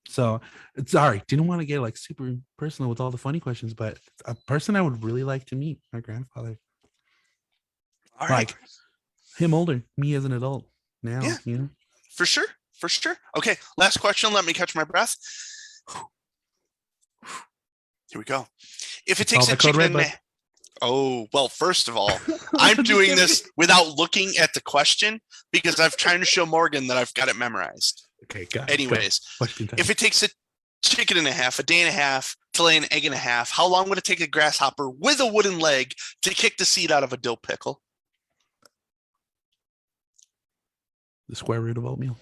So sorry, didn't want to get like super personal with all the funny questions, but a person I would really like to meet, my grandfather. All right. Like him older, me as an adult now, Yeah. For sure. Okay, last question. Let me catch my breath. Here we go. If it takes a chicken and a... Oh, well, first of all, I'm doing this without looking at the question because I'm trying to show Morgan that I've got it memorized. Okay, got it. Anyways, if it takes a chicken and a half, a day and a half to lay an egg and a half, how long would it take a grasshopper with a wooden leg to kick the seed out of a dill pickle? The square root of oatmeal.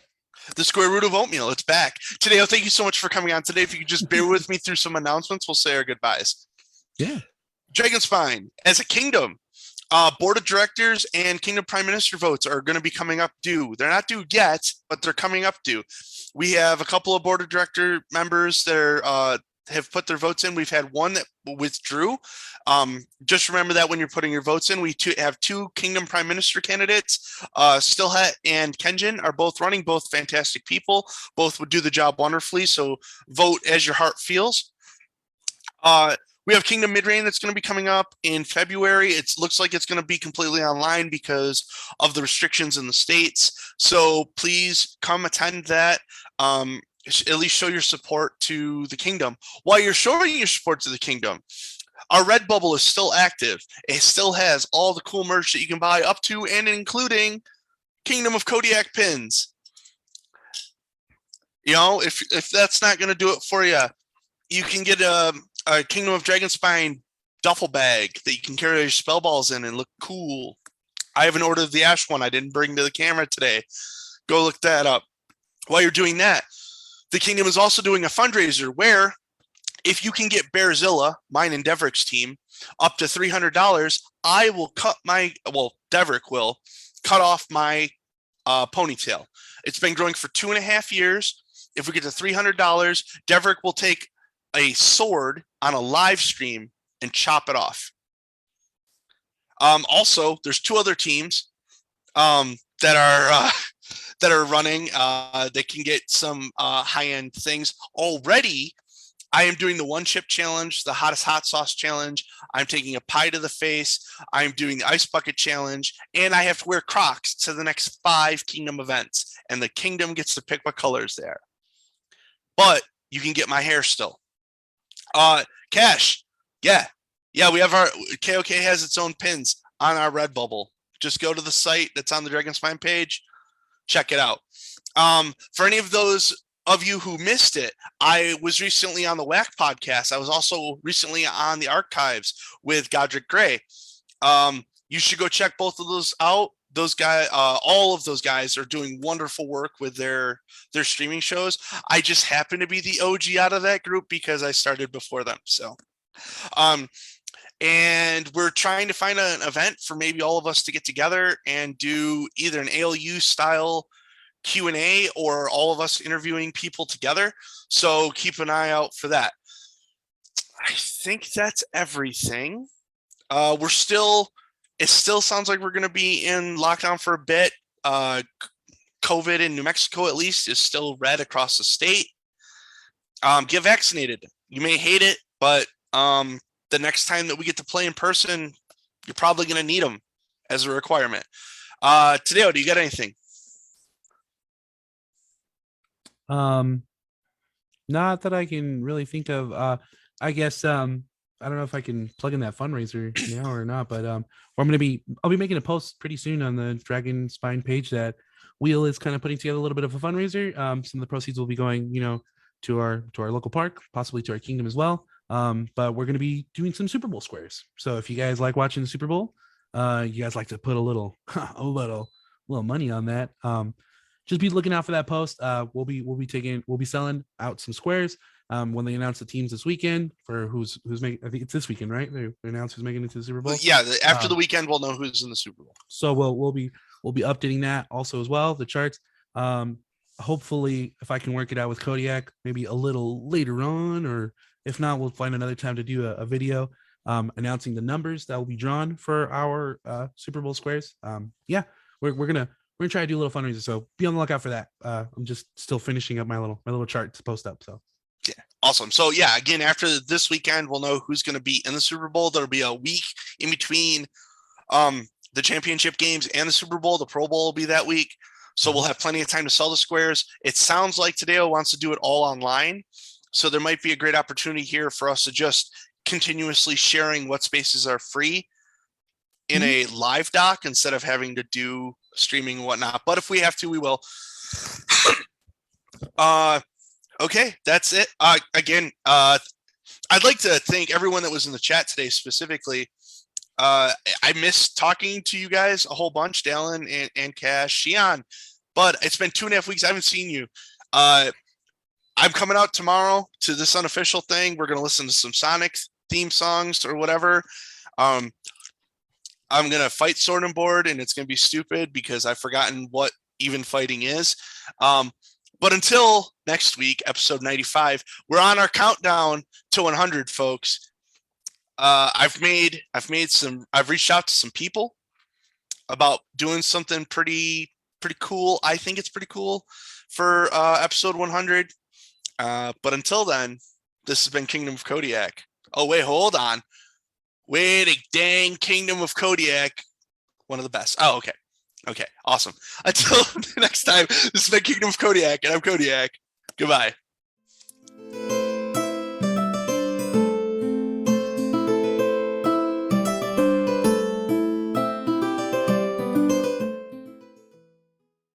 The square root of oatmeal. It's back. Tadeo, thank you so much for coming on today. If you could just bear with me through some announcements, we'll say our goodbyes. Yeah. Dragon Spine, as a kingdom, board of directors and kingdom prime minister votes are going to be coming up due. They're not due yet, but they're coming up due. We have a couple of board of director members that have put their votes in. We've had one that withdrew. Just remember that when you're putting your votes in, we have 2 kingdom prime minister candidates. Stillhat and Kenjin are both running, both fantastic people. Both would do the job wonderfully. So vote as your heart feels. We have Kingdom Mid-Reign that's going to be coming up in February. It looks like it's going to be completely online because of the restrictions in the states. So please come attend that. At least show your support to the kingdom. While you're showing your support to the kingdom, our Redbubble is still active. It still has all the cool merch that you can buy up to and including Kingdom of Kodiak pins. If that's not going to do it for you, you can get a Kingdom of Dragonspine duffel bag that you can carry your spell balls in and look cool. I have an Order of the Ash one I didn't bring to the camera today. Go look that up. While you're doing that, the kingdom is also doing a fundraiser where if you can get Bearzilla, mine and Deverick's team, up to $300, I will Deverick will cut off my ponytail. It's been growing for 2.5 years. If we get to $300, Deverick will take a sword on a live stream and chop it off. Also, there's 2 other teams that are running. They can get some high-end things already. I am doing the one chip challenge, the hottest hot sauce challenge. I'm taking a pie to the face. I'm doing the ice bucket challenge, and I have to wear Crocs to the next 5 Kingdom events. And the Kingdom gets to pick what colors there. But you can get my hair still. Cash. Yeah. We have our KOK has its own pins on our Redbubble. Just go to the site that's on the Dragon Spine page. Check it out. For any of those of you who missed it, I was recently on the Whack podcast. I was also recently on the archives with Godric Gray. You should go check both of those out. Those guys, all of those guys are doing wonderful work with their streaming shows. I just happen to be the OG out of that group because I started before them. So, and we're trying to find an event for maybe all of us to get together and do either an ALU style Q&A or all of us interviewing people together. So keep an eye out for that. I think that's everything. It still sounds like we're going to be in lockdown for a bit. COVID in New Mexico, at least, is still red across the state. Get vaccinated. You may hate it, but the next time that we get to play in person, you're probably going to need them as a requirement. Tadeo, do you got anything? Not that I can really think of. I guess I don't know if I can plug in that fundraiser now or not, but I'll be making a post pretty soon on the Dragon Spine page that Wheel is kind of putting together a little bit of a fundraiser. Some of the proceeds will be going, to our local park, possibly to our kingdom as well. But we're going to be doing some Super Bowl squares. So if you guys like watching the Super Bowl, you guys like to put a little money on that. Just be looking out for that post. We'll be selling out some squares when they announce the teams this weekend for who's making. I think it's this weekend, right? They announce who's making it to the Super Bowl. Yeah, after the weekend, we'll know who's in the Super Bowl. So we'll be updating that also as well, the charts. Hopefully, if I can work it out with Kodiak, maybe a little later on, or if not, we'll find another time to do a video announcing the numbers that will be drawn for our Super Bowl squares. We're gonna try to do a little fundraiser, so be on the lookout for that. I'm just still finishing up my little chart to post up. So yeah, awesome. So yeah, again, after this weekend, we'll know who's going to be in the Super Bowl. There'll be a week in between the championship games and the Super Bowl. The Pro Bowl will be that week, so we'll have plenty of time to sell the squares. It sounds like Tadeo wants to do it all online, so there might be a great opportunity here for us to just continuously sharing what spaces are free in a live doc instead of having to do streaming and whatnot. But if we have to, we will. Okay, that's it. Again, I'd like to thank everyone that was in the chat today specifically. I missed talking to you guys a whole bunch, Dallin and Cash, Shion, but it's been 2.5 weeks. I haven't seen you. I'm coming out tomorrow to this unofficial thing. We're going to listen to some Sonic theme songs or whatever. I'm going to fight Sword and Board, and it's going to be stupid because I've forgotten what even fighting is. But until next week, episode 95, we're on our countdown to 100, folks. I've reached out to some people about doing something pretty cool. I think it's pretty cool for episode 100. But until then, this has been Kingdom of Kodiak. Oh, wait, hold on. Wait a dang Kingdom of Kodiak. One of the best. Oh, okay. Okay, awesome. Until next time, this has been Kingdom of Kodiak, and I'm Kodiak. Goodbye.